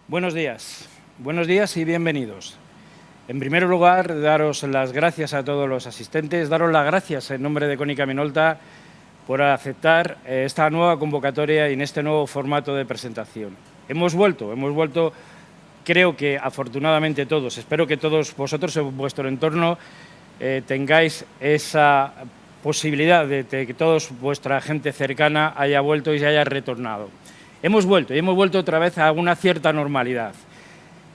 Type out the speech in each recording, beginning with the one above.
Buenos días y bienvenidos. En primer lugar, daros las gracias a todos los asistentes, daros las gracias en nombre de Konica Minolta por aceptar esta nueva convocatoria y en este nuevo formato de presentación. Hemos vuelto, creo que afortunadamente todos, espero que todos vosotros en vuestro entorno tengáis esa posibilidad de que toda vuestra gente cercana haya vuelto y se haya retornado. Hemos vuelto otra vez a una cierta normalidad.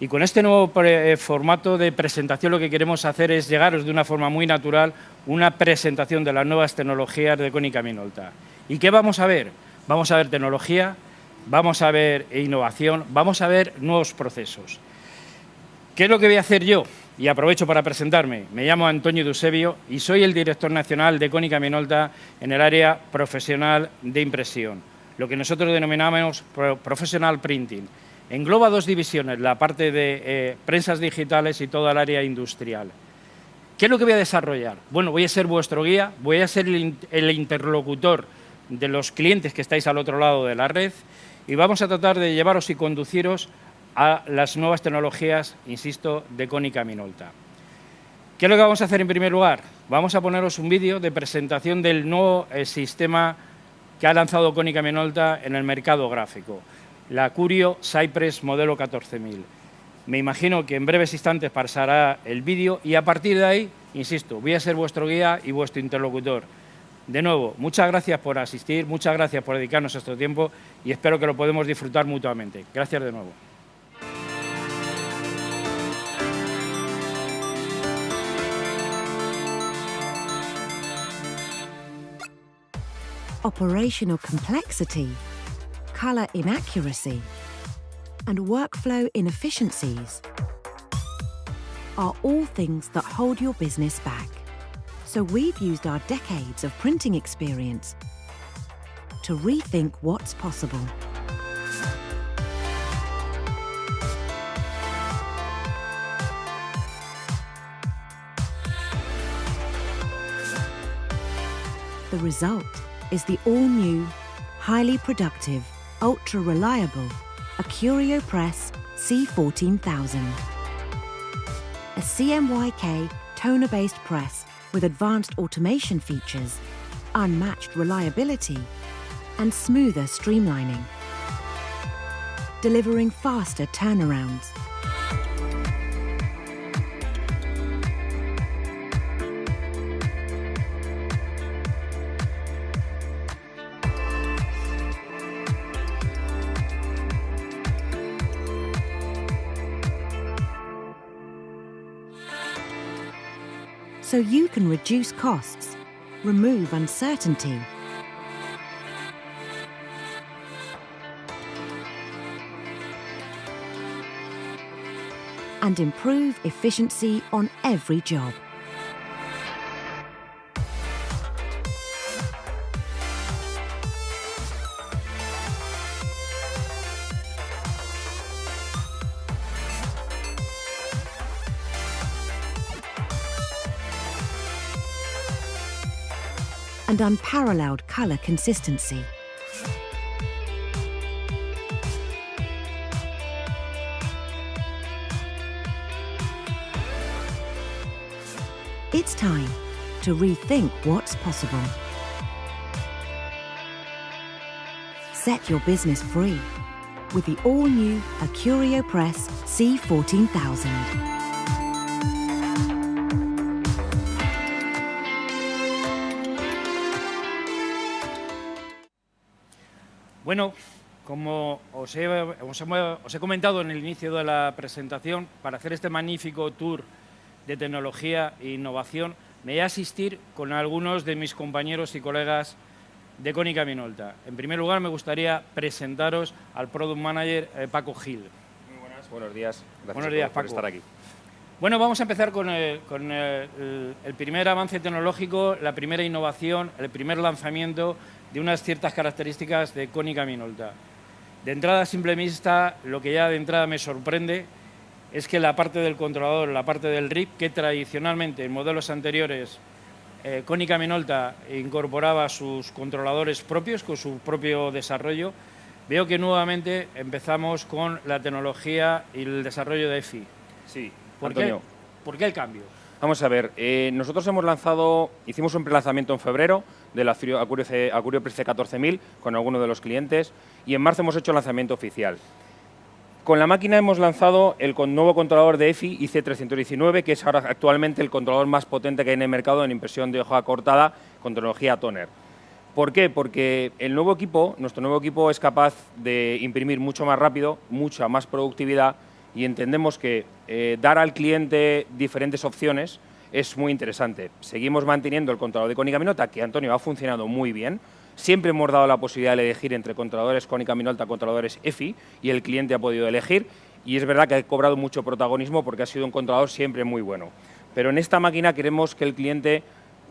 Y con este nuevo formato de presentación lo que queremos hacer es llegaros de una forma muy natural una presentación de las nuevas tecnologías de Konica Minolta. ¿Y qué vamos a ver? Vamos a ver tecnología, vamos a ver innovación, vamos a ver nuevos procesos. ¿Qué es lo que voy a hacer yo? Y aprovecho para presentarme. Me llamo Antonio Eusebio y soy el director nacional de Konica Minolta en el área profesional de impresión, lo que nosotros denominamos Professional Printing. Engloba dos divisiones, la parte de prensas digitales y toda el área industrial. ¿Qué es lo que voy a desarrollar? Bueno, voy a ser vuestro guía, voy a ser el interlocutor de los clientes que estáis al otro lado de la red y vamos a tratar de llevaros y conduciros a las nuevas tecnologías, insisto, de Konica Minolta. ¿Qué es lo que vamos a hacer en primer lugar? Vamos a poneros un vídeo de presentación del nuevo sistema que ha lanzado Konica Minolta en el mercado gráfico, la Curio Cypress modelo 14000. Me imagino que en breves instantes pasará el vídeo y a partir de ahí, insisto, voy a ser vuestro guía y vuestro interlocutor. De nuevo, muchas gracias por asistir, muchas gracias por dedicarnos este tiempo y espero que lo podamos disfrutar mutuamente. Gracias de nuevo. Operational complexity, color inaccuracy, and workflow inefficiencies are all things that hold your business back. So we've used our decades of printing experience to rethink what's possible. The result is the all-new, highly productive, ultra-reliable Acurio Press C14000. A CMYK toner-based press with advanced automation features, unmatched reliability, and smoother streamlining, delivering faster turnarounds. So you can reduce costs, remove uncertainty, and improve efficiency on every job. And unparalleled color consistency. It's time to rethink what's possible. Set your business free with the all-new Acurio Press C14000. Bueno, como os he comentado en el inicio de la presentación, para hacer este magnífico tour de tecnología e innovación, me voy a asistir con algunos de mis compañeros y colegas de Konica Minolta. En primer lugar, me gustaría presentaros al Product Manager Paco Gil. Muy buenas, buenos días. Gracias por estar aquí. Bueno, vamos a empezar con el primer avance tecnológico, la primera innovación, el primer lanzamiento de unas ciertas características de Konica Minolta. De entrada, a simple vista, lo que ya de entrada me sorprende es que la parte del controlador, la parte del RIP, que tradicionalmente en modelos anteriores Konica Minolta incorporaba sus controladores propios con su propio desarrollo, Veo que nuevamente empezamos con la tecnología y el desarrollo de EFI. Sí, ¿Por Antonio. ¿Por qué el cambio? Vamos a ver, nosotros hicimos un prelanzamiento en febrero del Acurio Price 14000 con algunos de los clientes y en marzo hemos hecho el lanzamiento oficial. Con la máquina hemos lanzado el nuevo controlador de EFI IC319, que es ahora actualmente el controlador más potente que hay en el mercado en impresión de hoja cortada con tecnología toner. ¿Por qué? Porque nuestro nuevo equipo es capaz de imprimir mucho más rápido, mucha más productividad, y entendemos que dar al cliente diferentes opciones es muy interesante. Seguimos manteniendo el controlador de Konica Minolta, que, Antonio, ha funcionado muy bien. Siempre hemos dado la posibilidad de elegir entre controladores Konica Minolta, controladores EFI, y el cliente ha podido elegir. Y es verdad que ha cobrado mucho protagonismo porque ha sido un controlador siempre muy bueno. Pero en esta máquina queremos que el cliente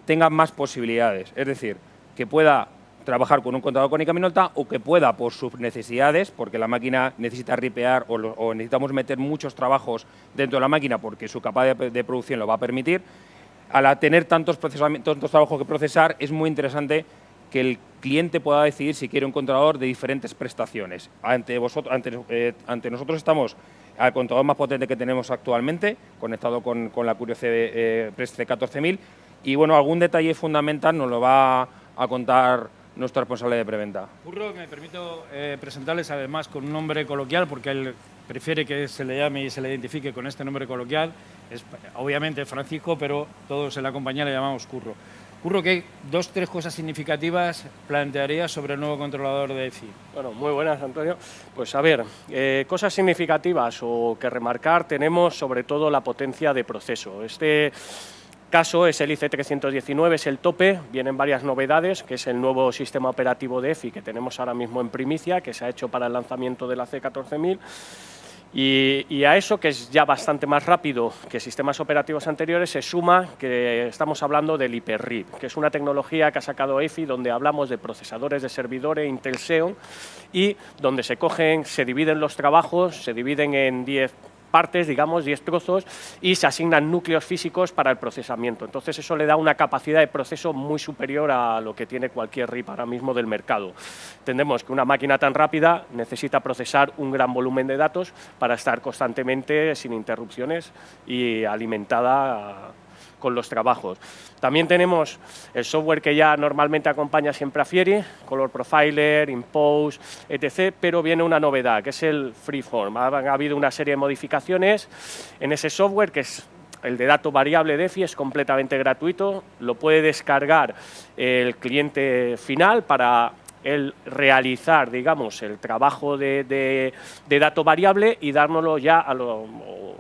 tenga más posibilidades, es decir, que pueda trabajar con un controlador Konica Minolta o que pueda, por sus necesidades, porque la máquina necesita ripear o necesitamos meter muchos trabajos dentro de la máquina porque su capacidad de producción lo va a permitir, al tener tantos trabajos que procesar, es muy interesante que el cliente pueda decidir si quiere un controlador de diferentes prestaciones. Ante nosotros estamos al controlador más potente que tenemos actualmente, conectado con la Acurio Price 14000, y bueno, algún detalle fundamental nos lo va a contar nuestro responsable de preventa. Curro, me permito presentarles además con un nombre coloquial, porque él prefiere que se le llame y se le identifique con este nombre coloquial. Es obviamente Francisco, pero todos en la compañía le llamamos Curro. Curro, ¿qué 2 o 3 cosas significativas plantearías sobre el nuevo controlador de EFI? Bueno, muy buenas, Antonio. Pues a ver, cosas significativas o que remarcar, tenemos sobre todo la potencia de proceso. Este caso es el IC319, es el tope, vienen varias novedades, que es el nuevo sistema operativo de EFI que tenemos ahora mismo en primicia, que se ha hecho para el lanzamiento de la C14000, y a eso, que es ya bastante más rápido que sistemas operativos anteriores, se suma que estamos hablando del HyperRIP, que es una tecnología que ha sacado EFI, donde hablamos de procesadores de servidores Intel Xeon, y donde se dividen los trabajos, se dividen en 10 partes, digamos, 10 trozos, y se asignan núcleos físicos para el procesamiento. Entonces eso le da una capacidad de proceso muy superior a lo que tiene cualquier RIP ahora mismo del mercado. Entendemos que una máquina tan rápida necesita procesar un gran volumen de datos para estar constantemente sin interrupciones y alimentada con los trabajos. También tenemos el software que ya normalmente acompaña siempre a Fieri, Color Profiler, Impose, etc., pero viene una novedad, que es el Freeform. Ha habido una serie de modificaciones en ese software, que es el de dato variable de EFI, es completamente gratuito, lo puede descargar el cliente final para el realizar, digamos, el trabajo de dato variable y dárnoslo ya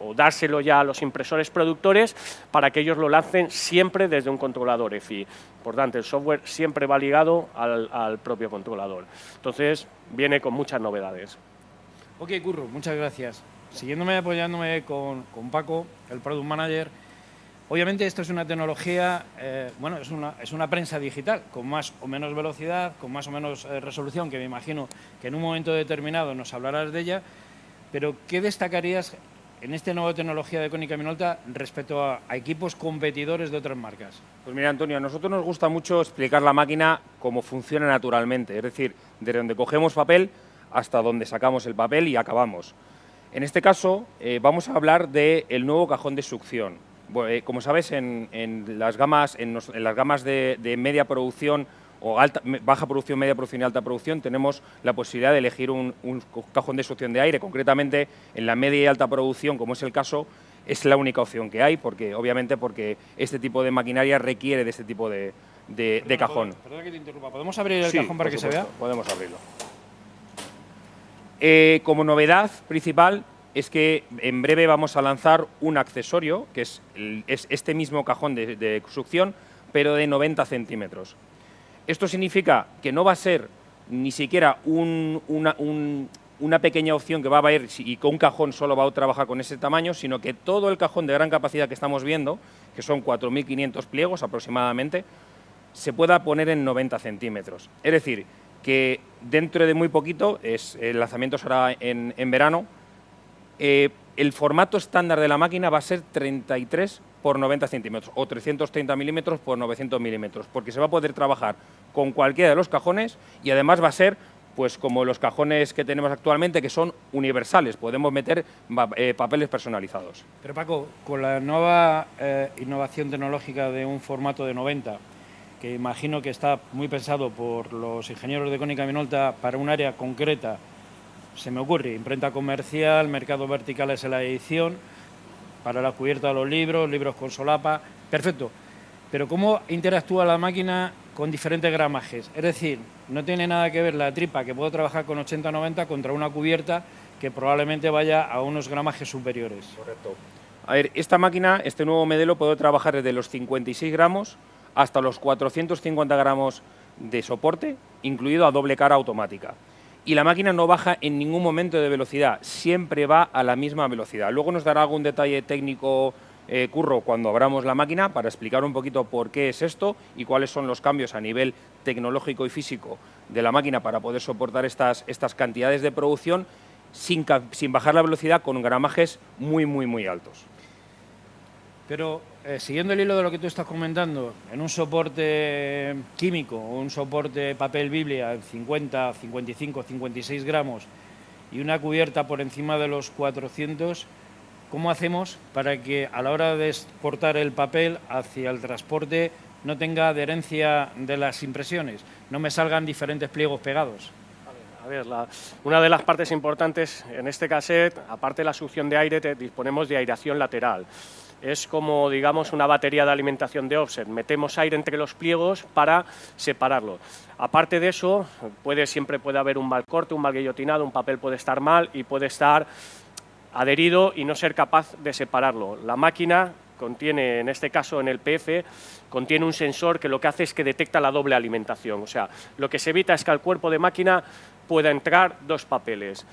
o dárselo ya a los impresores productores para que ellos lo lancen siempre desde un controlador EFI. Por tanto, el software siempre va ligado al propio controlador. Entonces, viene con muchas novedades. Ok, Curro, muchas gracias. Apoyándome con Paco, el Product Manager. Obviamente esto es una tecnología, bueno, es una prensa digital con más o menos velocidad, con más o menos resolución, que me imagino que en un momento determinado nos hablarás de ella, pero ¿qué destacarías en esta nueva tecnología de Konica Minolta respecto a equipos competidores de otras marcas? Pues mira, Antonio, a nosotros nos gusta mucho explicar la máquina cómo funciona naturalmente, es decir, desde donde cogemos papel hasta donde sacamos el papel y acabamos. En este caso, vamos a hablar del nuevo cajón de succión. Como sabes, en las gamas de media producción o baja producción, media producción y alta producción, tenemos la posibilidad de elegir un cajón de succión de aire. Concretamente, en la media y alta producción, como es el caso, es la única opción que hay, porque este tipo de maquinaria requiere de este tipo de cajón. Perdona que te interrumpa, ¿podemos abrir el cajón para que se vea? Podemos abrirlo. Como novedad principal es que en breve vamos a lanzar un accesorio, que es este mismo cajón de succión, pero de 90 centímetros. Esto significa que no va a ser ni siquiera una pequeña opción que va a ir y con un cajón solo va a trabajar con ese tamaño, sino que todo el cajón de gran capacidad que estamos viendo, que son 4.500 pliegos aproximadamente, se pueda poner en 90 centímetros. Es decir, que dentro de muy poquito, el lanzamiento será en verano, el formato estándar de la máquina va a ser 33 por 90 centímetros o 330 milímetros por 900 milímetros, porque se va a poder trabajar con cualquiera de los cajones y además va a ser pues como los cajones que tenemos actualmente, que son universales, podemos meter papeles personalizados. Pero Paco, con la nueva innovación tecnológica de un formato de 90, que imagino que está muy pensado por los ingenieros de Konica Minolta para un área concreta, se me ocurre, imprenta comercial, mercados verticales en la edición, para la cubierta de los libros con solapa, perfecto. Pero ¿cómo interactúa la máquina con diferentes gramajes? Es decir, no tiene nada que ver la tripa que puedo trabajar con 80-90 contra una cubierta que probablemente vaya a unos gramajes superiores. Correcto. A ver, esta máquina, este nuevo modelo, puede trabajar desde los 56 gramos hasta los 450 gramos de soporte, incluido a doble cara automática. Y la máquina no baja en ningún momento de velocidad, siempre va a la misma velocidad. Luego nos dará algún detalle técnico Curro cuando abramos la máquina para explicar un poquito por qué es esto y cuáles son los cambios a nivel tecnológico y físico de la máquina para poder soportar estas cantidades de producción sin bajar la velocidad con gramajes muy altos. Pero siguiendo el hilo de lo que tú estás comentando, en un soporte químico o un soporte papel biblia en 50, 55, 56 gramos y una cubierta por encima de los 400, ¿cómo hacemos para que a la hora de exportar el papel hacia el transporte no tenga adherencia de las impresiones, no me salgan diferentes pliegos pegados? A ver, una de las partes importantes en este cassette, aparte de la succión de aire, disponemos de aireación lateral. Es como, digamos, una batería de alimentación de offset. Metemos aire entre los pliegos para separarlo. Aparte de eso, siempre puede haber un mal corte, un mal guillotinado, un papel puede estar mal y puede estar adherido y no ser capaz de separarlo. La máquina contiene, en este caso en el PF, contiene un sensor que lo que hace es que detecta la doble alimentación. O sea, lo que se evita es que al cuerpo de máquina pueda entrar dos papeles.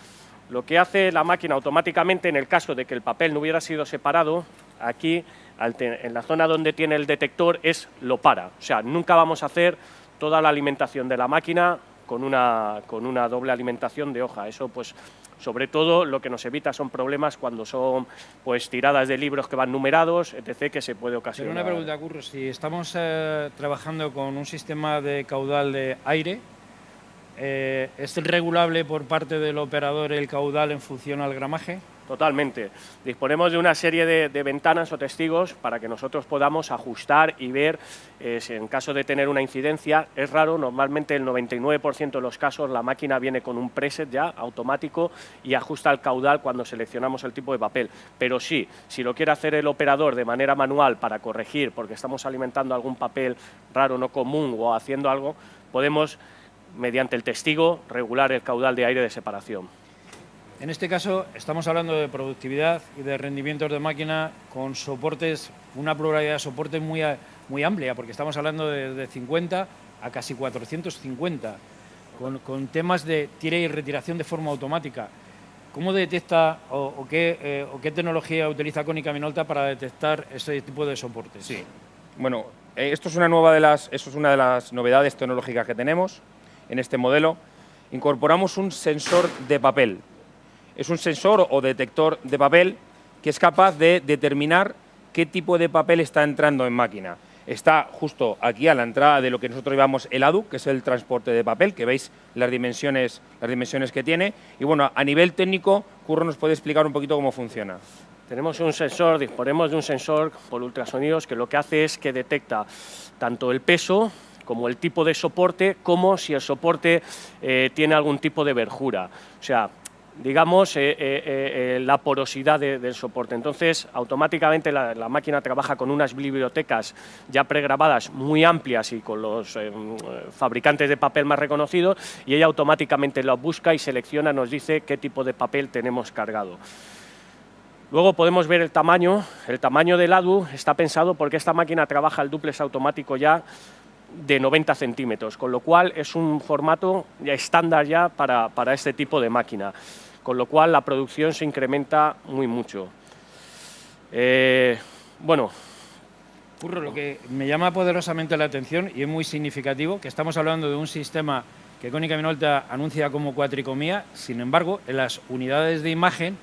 Lo que hace la máquina automáticamente, en el caso de que el papel no hubiera sido separado, aquí, en la zona donde tiene el detector, lo para. O sea, nunca vamos a hacer toda la alimentación de la máquina con una doble alimentación de hoja. Eso, pues, sobre todo, lo que nos evita son problemas cuando son pues tiradas de libros que van numerados, etc., que se puede ocasionar. Pero una pregunta, Curro, si estamos trabajando con un sistema de caudal de aire, ¿es regulable por parte del operador el caudal en función al gramaje? Totalmente. Disponemos de una serie de ventanas o testigos para que nosotros podamos ajustar y ver si en caso de tener una incidencia. Es raro, normalmente el 99% de los casos la máquina viene con un preset ya automático y ajusta el caudal cuando seleccionamos el tipo de papel. Pero sí, si lo quiere hacer el operador de manera manual para corregir porque estamos alimentando algún papel raro, no común o haciendo algo, podemos, mediante el testigo, regular el caudal de aire de separación. En este caso estamos hablando de productividad y de rendimientos de máquina con soportes, una pluralidad de soportes muy amplia, porque estamos hablando de 50 a casi 450, con temas de tira y retiración de forma automática. ¿Cómo detecta o qué tecnología utiliza Konica Minolta para detectar ese tipo de soportes? Sí, bueno, esto es una de las novedades tecnológicas que tenemos en este modelo. Incorporamos un sensor de papel. Es un sensor o detector de papel que es capaz de determinar qué tipo de papel está entrando en máquina. Está justo aquí a la entrada de lo que nosotros llamamos el ADU, que es el transporte de papel, que veis las dimensiones que tiene. Y bueno, a nivel técnico, Curro nos puede explicar un poquito cómo funciona. Tenemos un sensor, disponemos de un sensor por ultrasonidos que lo que hace es que detecta tanto el peso como el tipo de soporte, como si el soporte tiene algún tipo de verjura. O sea, digamos, la porosidad del soporte. Entonces, automáticamente la máquina trabaja con unas bibliotecas ya pregrabadas muy amplias y con los fabricantes de papel más reconocidos, y ella automáticamente lo busca y selecciona, nos dice qué tipo de papel tenemos cargado. Luego podemos ver el tamaño. El tamaño del ADU está pensado porque esta máquina trabaja el dúplex automático ya de 90 centímetros, con lo cual es un formato ya estándar ya para este tipo de máquina, con lo cual la producción se incrementa mucho. Bueno, Curro, lo que me llama poderosamente la atención y es muy significativo, que estamos hablando de un sistema que Konica Minolta anuncia como cuatricomía, sin embargo, en las unidades de imagen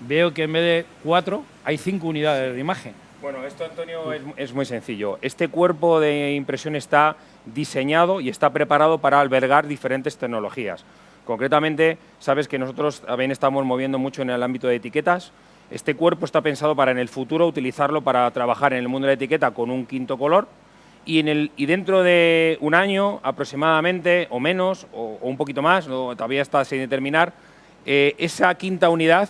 veo que en vez de 4 hay 5 unidades de imagen. Bueno, esto, Antonio, es muy sencillo. Este cuerpo de impresión está diseñado y está preparado para albergar diferentes tecnologías. Concretamente, sabes que nosotros también estamos moviendo mucho en el ámbito de etiquetas. Este cuerpo está pensado para en el futuro utilizarlo para trabajar en el mundo de la etiqueta con un quinto color y dentro de un año aproximadamente, o menos, o un poquito más, todavía está sin determinar, esa quinta unidad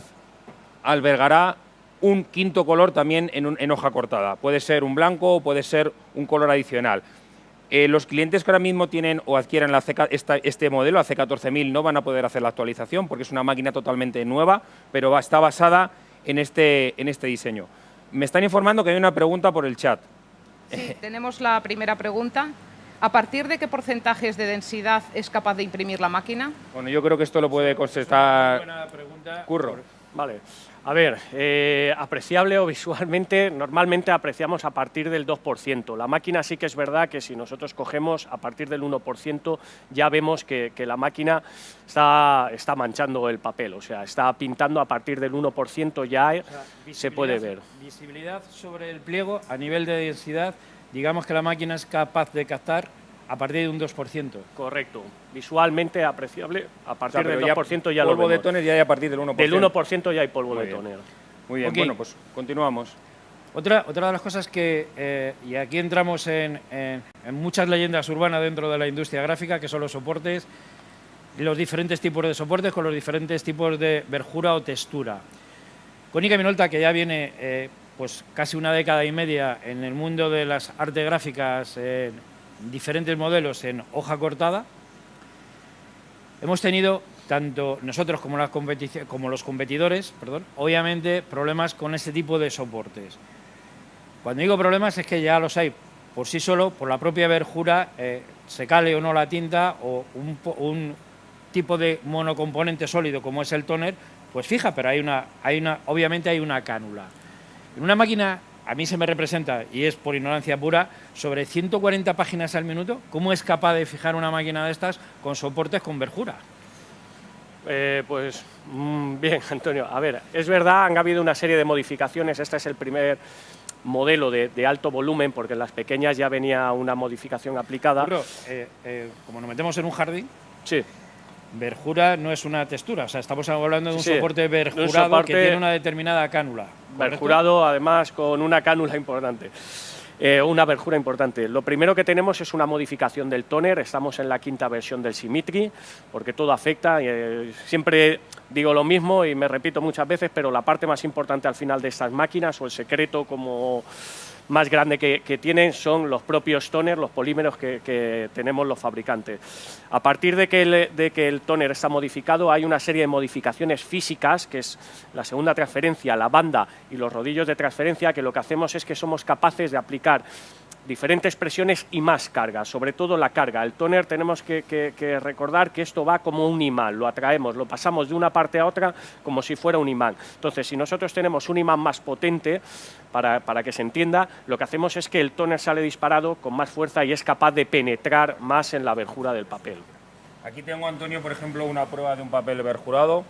albergará un quinto color también en hoja cortada. Puede ser un blanco o puede ser un color adicional. Los clientes que ahora mismo tienen o adquieran este modelo, la C14000, no van a poder hacer la actualización porque es una máquina totalmente nueva, pero está basada en este diseño. Me están informando que hay una pregunta por el chat. Sí, tenemos la primera pregunta. ¿A partir de qué porcentajes de densidad es capaz de imprimir la máquina? Bueno, yo creo que esto lo puede contestar Buena pregunta. Curro. Vale. A ver, apreciable o visualmente, normalmente apreciamos a partir del 2%. La máquina sí que es verdad que si nosotros cogemos a partir del 1%, ya vemos que la máquina está manchando el papel, o sea, está pintando a partir del 1%, ya se puede ver. Visibilidad sobre el pliego a nivel de densidad, digamos que la máquina es capaz de captar a partir de un 2%. Correcto. Visualmente apreciable, a partir del 2% ya lo polvo vemos. de tóner ya hay a partir del 1%. Del 1% ya hay polvo Muy de bien. tóner. Muy bien, Ok. bueno, pues continuamos. Otra de las cosas que, y aquí entramos en muchas leyendas urbanas dentro de la industria gráfica, que son los soportes, los diferentes tipos de soportes con los diferentes tipos de verjura o textura. Konica Minolta, que ya viene pues casi una década y media en el mundo de las artes gráficas, diferentes modelos en hoja cortada, hemos tenido, tanto nosotros como los competidores, obviamente problemas con este tipo de soportes. Cuando digo problemas es que ya los hay por sí solo, por la propia verjura, se cale o no la tinta, o un tipo de monocomponente sólido como es el tóner, pues fija, pero obviamente hay una cánula. En una máquina, a mí se me representa, y es por ignorancia pura, sobre 140 páginas al minuto. ¿Cómo es capaz de fijar una máquina de estas con soportes con verjura? Bien, Antonio. A ver, es verdad, han habido una serie de modificaciones. Este es el primer modelo de alto volumen, porque en las pequeñas ya venía una modificación aplicada. Pero, como nos metemos en un jardín, Sí. verjura no es una textura, o sea, estamos hablando de un Sí, soporte de un verjurado soporte que tiene una determinada cánula. ¿correcto? Verjurado, además, con una cánula importante. Una verjura importante. Lo primero que tenemos es una modificación del tóner. Estamos en la quinta versión del Symmetry, porque todo afecta. Siempre digo lo mismo y me repito muchas veces, pero la parte más importante al final de estas máquinas, o el secreto como más grande que tienen, son los propios tóner, los polímeros que tenemos los fabricantes. A partir de que el tóner está modificado, hay una serie de modificaciones físicas, que es la segunda transferencia, la banda y los rodillos de transferencia, que lo que hacemos es que somos capaces de aplicar diferentes presiones y más carga, sobre todo la carga. El tóner tenemos que recordar que esto va como un imán, lo atraemos, lo pasamos de una parte a otra como si fuera un imán. Entonces, si nosotros tenemos un imán más potente, para que se entienda, lo que hacemos es que el tóner sale disparado con más fuerza y es capaz de penetrar más en la verjura del papel. Aquí tengo, Antonio, por ejemplo, una prueba de un papel verjurado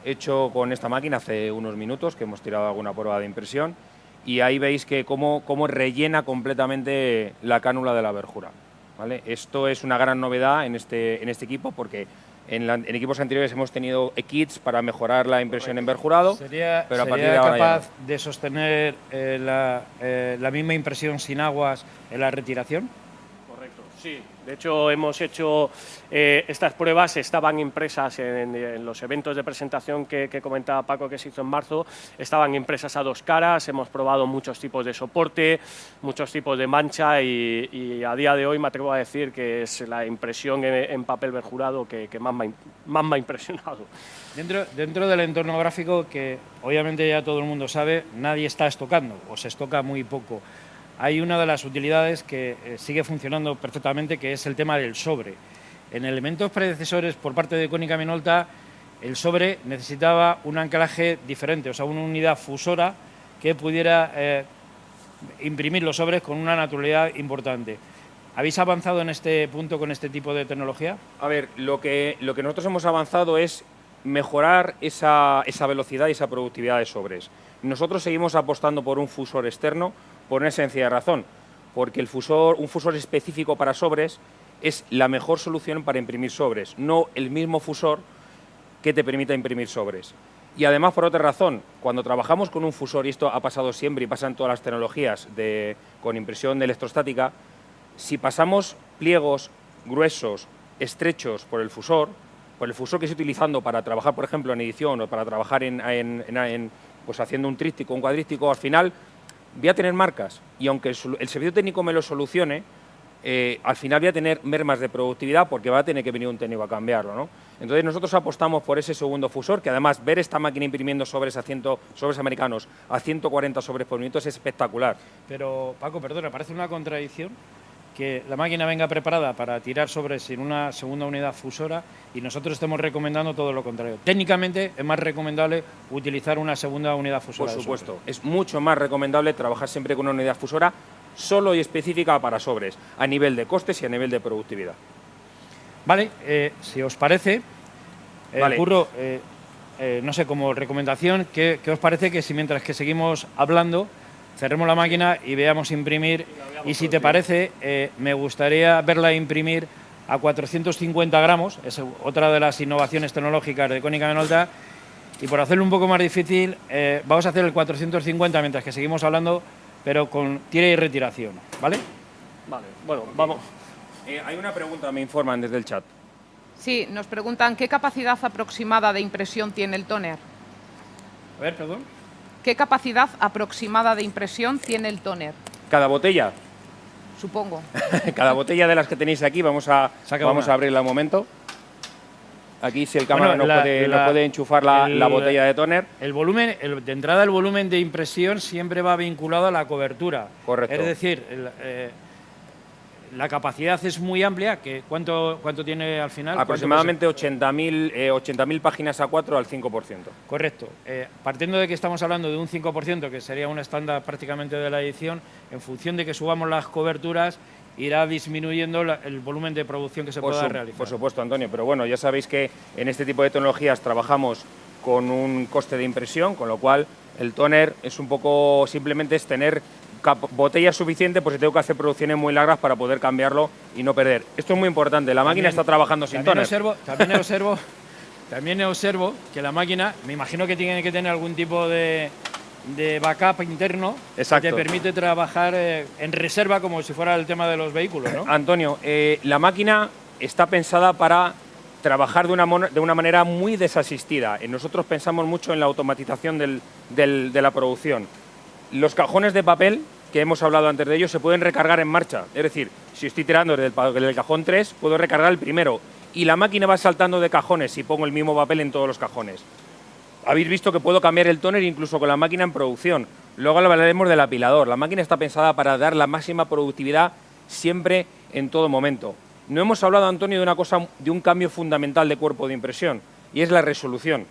hecho con esta máquina hace unos minutos, que hemos tirado alguna prueba de impresión, y ahí veis que cómo rellena completamente la cánula de la verjura, ¿vale? Esto es una gran novedad en este equipo, porque en equipos anteriores hemos tenido kits para mejorar la impresión en verjurado, pero a partir de ahora capaz de sostener la misma impresión sin aguas en la retiración? Correcto, sí. De hecho, hemos hecho estas pruebas, estaban impresas en los eventos de presentación que comentaba Paco, que se hizo en marzo, estaban impresas a dos caras, hemos probado muchos tipos de soporte, muchos tipos de mancha y a día de hoy me atrevo a decir que es la impresión en papel verjurado que más me ha impresionado. Dentro del entorno gráfico, que obviamente ya todo el mundo sabe, nadie está estocando o se estoca muy poco. Hay una de las utilidades que sigue funcionando perfectamente, que es el tema del sobre. En elementos predecesores por parte de Konica Minolta, el sobre necesitaba un anclaje diferente, o sea, una unidad fusora que pudiera imprimir los sobres con una naturalidad importante. ¿Habéis avanzado en este punto con este tipo de tecnología? A ver, lo que nosotros hemos avanzado es mejorar esa velocidad y esa productividad de sobres. Nosotros seguimos apostando por un fusor externo por una sencilla razón, porque un fusor específico para sobres es la mejor solución para imprimir sobres, no el mismo fusor que te permita imprimir sobres. Y además, por otra razón, cuando trabajamos con un fusor, y esto ha pasado siempre y pasa en todas las tecnologías con impresión electrostática, si pasamos pliegos gruesos, estrechos por el fusor que estoy utilizando para trabajar, por ejemplo, en edición o para trabajar pues haciendo un tríptico, un cuadríptico, al final voy a tener marcas. Y aunque el servicio técnico me lo solucione, al final voy a tener mermas de productividad porque va a tener que venir un técnico a cambiarlo, ¿no? Entonces nosotros apostamos por ese segundo fusor, que además ver esta máquina imprimiendo sobres americanos a 140 sobres por minuto es espectacular. Pero, Paco, perdona, parece una contradicción que la máquina venga preparada para tirar sobres en una segunda unidad fusora y nosotros estemos recomendando todo lo contrario. Técnicamente es más recomendable utilizar una segunda unidad fusora. Por supuesto, es mucho más recomendable trabajar siempre con una unidad fusora solo y específica para sobres, a nivel de costes y a nivel de productividad. Vale, si os parece, Vale. Curro, no sé, como recomendación, ¿qué os parece que si mientras que seguimos hablando cerremos la máquina y veamos imprimir? Y si te parece, me gustaría verla imprimir a 450 gramos, es otra de las innovaciones tecnológicas de Konica Minolta, y por hacerlo un poco más difícil, vamos a hacer el 450 mientras que seguimos hablando, pero con tira y retiración, ¿vale? Vale, bueno, vamos. Hay una pregunta, me informan desde el chat. Sí, nos preguntan qué capacidad aproximada de impresión tiene el tóner. A ver, perdón. ¿Qué capacidad aproximada de impresión tiene el tóner? Cada botella, Supongo. cada botella de las que tenéis aquí, vamos a abrirla un momento. Aquí, si el cámara Bueno, no puede enchufar la botella de tóner. El volumen, de entrada, el volumen de impresión siempre va vinculado a la cobertura. Correcto. Es decir, la capacidad es muy amplia. ¿Cuánto tiene al final? Aproximadamente 80.000 páginas A4 al 5%. Correcto. Partiendo de que estamos hablando de un 5%, que sería un estándar prácticamente de la edición, en función de que subamos las coberturas, irá disminuyendo el volumen de producción que se pueda realizar. Por supuesto, Antonio, pero bueno, ya sabéis que en este tipo de tecnologías trabajamos con un coste de impresión, con lo cual el tóner es un poco, simplemente es tener botella suficiente, pues si tengo que hacer producciones muy largas para poder cambiarlo y no perder. Esto es muy importante, la máquina está trabajando sin tóner. También observo que la máquina, me imagino que tiene que tener algún tipo de backup interno. Exacto. Que te permite trabajar en reserva como si fuera el tema de los vehículos, ¿no? Antonio, la máquina está pensada para trabajar de una manera muy desasistida. Nosotros pensamos mucho en la automatización de la producción. Los cajones de papel, que hemos hablado antes de ellos, se pueden recargar en marcha. Es decir, si estoy tirando desde el cajón 3, puedo recargar el primero. Y la máquina va saltando de cajones y pongo el mismo papel en todos los cajones. Habéis visto que puedo cambiar el tóner incluso con la máquina en producción. Luego hablaremos del apilador. La máquina está pensada para dar la máxima productividad siempre, en todo momento. No hemos hablado, Antonio, de un cambio fundamental de cuerpo de impresión, y es la resolución.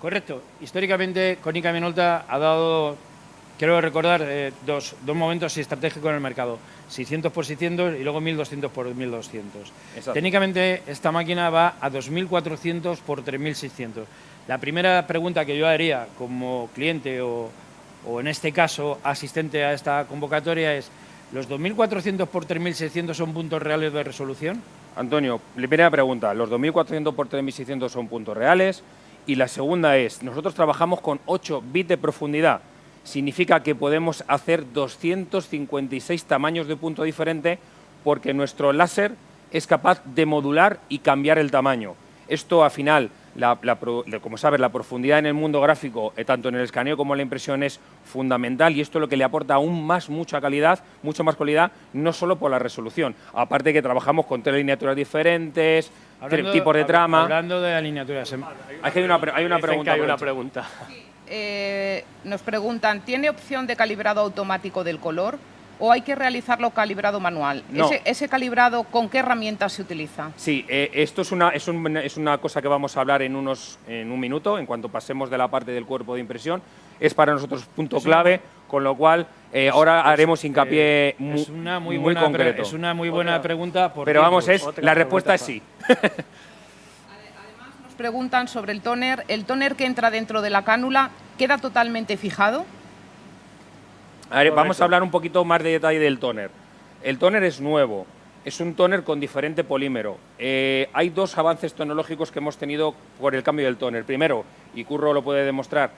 Correcto. Históricamente, Konica Minolta ha dado, quiero recordar, dos momentos estratégicos en el mercado. 600 por 600 y luego 1200 por 1200. Exacto. Técnicamente, esta máquina va a 2400 por 3600. La primera pregunta que yo haría como cliente o en este caso asistente a esta convocatoria es: ¿los 2400 por 3600 son puntos reales de resolución? Antonio, primera pregunta, los 2400 por 3600 son puntos reales, y la segunda es, nosotros trabajamos con 8 bits de profundidad. Significa que podemos hacer 256 tamaños de punto diferente porque nuestro láser es capaz de modular y cambiar el tamaño. Esto, al final, como sabes, la profundidad en el mundo gráfico, tanto en el escaneo como en la impresión, es fundamental, y esto es lo que le aporta aún mucha más calidad, no solo por la resolución. Aparte que trabajamos con 3 lineaturas diferentes, tipos de trama. Hablando de alineaturas. Hay una pregunta. Nos preguntan, ¿tiene opción de calibrado automático del color o hay que realizarlo calibrado manual? No. ¿Ese calibrado con qué herramientas se utiliza? Sí, esto es una cosa que vamos a hablar en un minuto, en cuanto pasemos de la parte del cuerpo de impresión. Es para nosotros punto clave, con lo cual ahora haremos hincapié muy concreto. Es una muy buena pregunta. Pero vamos, la respuesta es sí. Nos preguntan sobre el tóner que entra dentro de la cánula, ¿queda totalmente fijado? A ver, vamos a hablar un poquito más de detalle del tóner. El tóner es nuevo. es un tóner con diferente polímero. Hay dos avances tecnológicos que hemos tenido por el cambio del tóner. Primero, y Curro lo puede demostrar,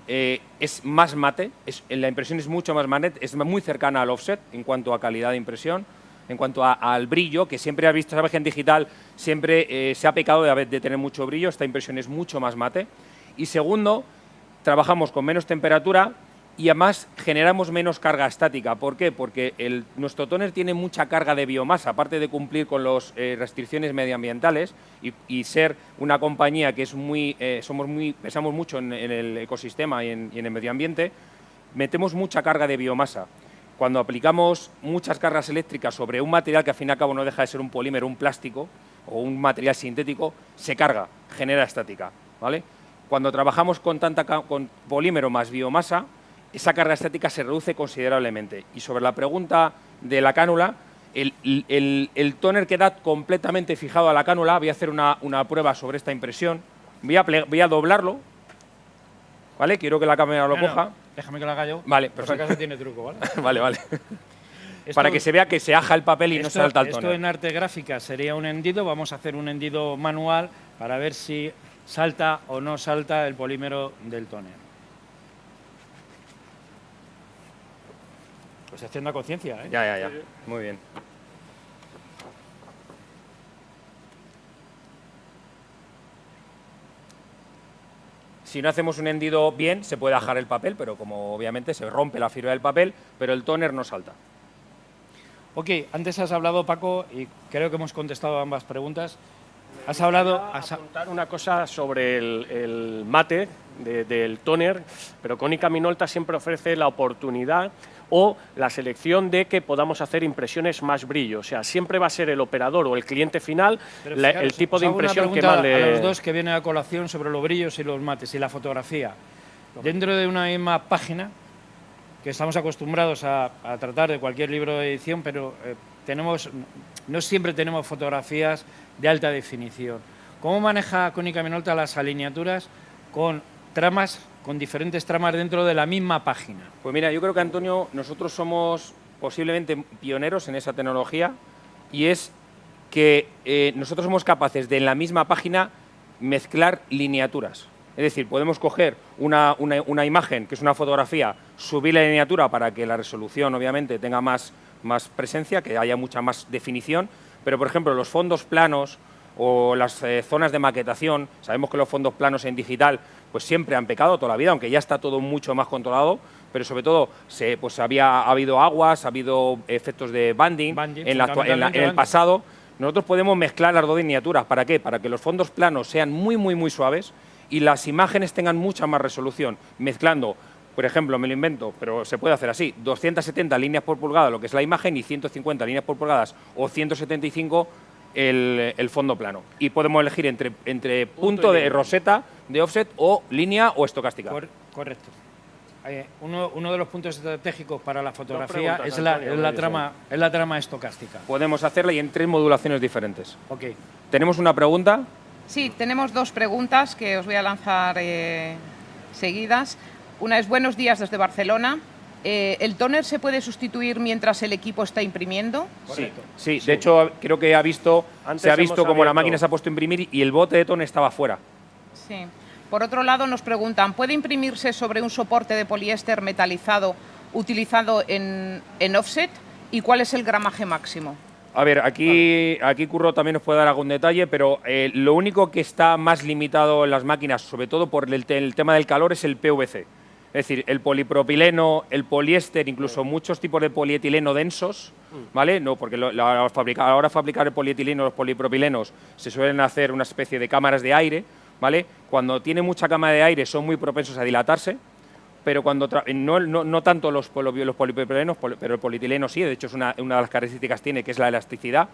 es más mate, la impresión es mucho más mate, es muy cercana al offset en cuanto a calidad de impresión, en cuanto al brillo, que siempre has visto, sabes que en digital siempre se ha pecado de tener mucho brillo, esta impresión es mucho más mate. Y segundo, trabajamos con menos temperatura y además generamos menos carga estática. ¿Por qué? Porque nuestro tóner tiene mucha carga de biomasa, aparte de cumplir con las restricciones medioambientales y ser una compañía que es pensamos mucho en el ecosistema y en el medio ambiente, metemos mucha carga de biomasa. Cuando aplicamos muchas cargas eléctricas sobre un material que al fin y al cabo no deja de ser un polímero, un plástico o un material sintético, se carga, genera estática, ¿vale? Cuando trabajamos con polímero más biomasa, esa carga estática se reduce considerablemente. Y sobre la pregunta de la cánula, el tóner queda completamente fijado a la cánula. Voy a hacer una prueba sobre esta impresión. Voy a doblarlo, ¿vale? Quiero que la cámara lo coja. Déjame que lo haga yo. Vale, por si perfecto. acaso tiene truco, ¿vale? Vale. Para que se vea que se aja el papel y no salta el tóner. Esto en arte gráfica sería un hendido. Vamos a hacer un hendido manual para ver si salta o no salta el polímero del tóner. Pues haciendo a conciencia, ¿eh? Ya. Muy bien. Si no hacemos un hendido bien, se puede ajar el papel, pero como obviamente se rompe la fibra del papel, pero el tóner no salta. Ok, antes has hablado, Paco, y creo que hemos contestado a ambas preguntas. Has hablado... apuntar una cosa sobre el mate del tóner, pero Konica Minolta siempre ofrece la oportunidad o la selección de que podamos hacer impresiones más brillo. O sea, siempre va a ser el operador o el cliente final el tipo de impresión que más le... A los dos que viene a colación sobre los brillos y los mates y la fotografía. Dentro de una misma página, que estamos acostumbrados a tratar de cualquier libro de edición, pero no siempre tenemos fotografías de alta definición. ¿Cómo maneja Konica Minolta las alineaturas con diferentes tramas dentro de la misma página? Pues mira, yo creo que, Antonio, nosotros somos posiblemente pioneros en esa tecnología, y es que nosotros somos capaces de en la misma página mezclar lineaturas. Es decir, podemos coger una imagen, que es una fotografía, subir la lineatura para que la resolución obviamente tenga más presencia, que haya mucha más definición, pero por ejemplo los fondos planos o las zonas de maquetación, sabemos que los fondos planos en digital pues siempre han pecado toda la vida, aunque ya está todo mucho más controlado, pero sobre todo ha habido aguas, ha habido efectos de banding en el pasado. Nosotros podemos mezclar las dos lineaturas. ¿Para qué? Para que los fondos planos sean muy suaves y las imágenes tengan mucha más resolución, mezclando, por ejemplo, me lo invento, pero se puede hacer así, 270 líneas por pulgada, lo que es la imagen, y 150 líneas por pulgadas o 175 el fondo plano. Y podemos elegir entre punto de roseta, de offset, o línea o estocástica. Correcto. Uno de los puntos estratégicos para la fotografía es la trama estocástica. Podemos hacerla y en 3 modulaciones diferentes. Ok. ¿Tenemos una pregunta? Sí, tenemos 2 preguntas que os voy a lanzar seguidas. Una es: buenos días desde Barcelona. ¿El tóner se puede sustituir mientras el equipo está imprimiendo? Sí. De hecho, creo que se ha visto como la máquina se ha puesto a imprimir y el bote de tóner estaba fuera. Sí. Por otro lado, nos preguntan: ¿puede imprimirse sobre un soporte de poliéster metalizado utilizado en offset? ¿Y cuál es el gramaje máximo? A ver, aquí Curro también nos puede dar algún detalle, pero lo único que está más limitado en las máquinas, sobre todo por el tema del calor, es el PVC. Es decir, el polipropileno, el poliéster, incluso muchos tipos de polietileno densos, ¿vale? No, porque a la hora de fabricar el polietileno, los polipropilenos, se suelen hacer una especie de cámaras de aire, ¿vale? Cuando tiene mucha cámara de aire son muy propensos a dilatarse, pero cuando no tanto los polipropilenos, pero el polietileno sí, de hecho es una de las características tiene, que es la elasticidad.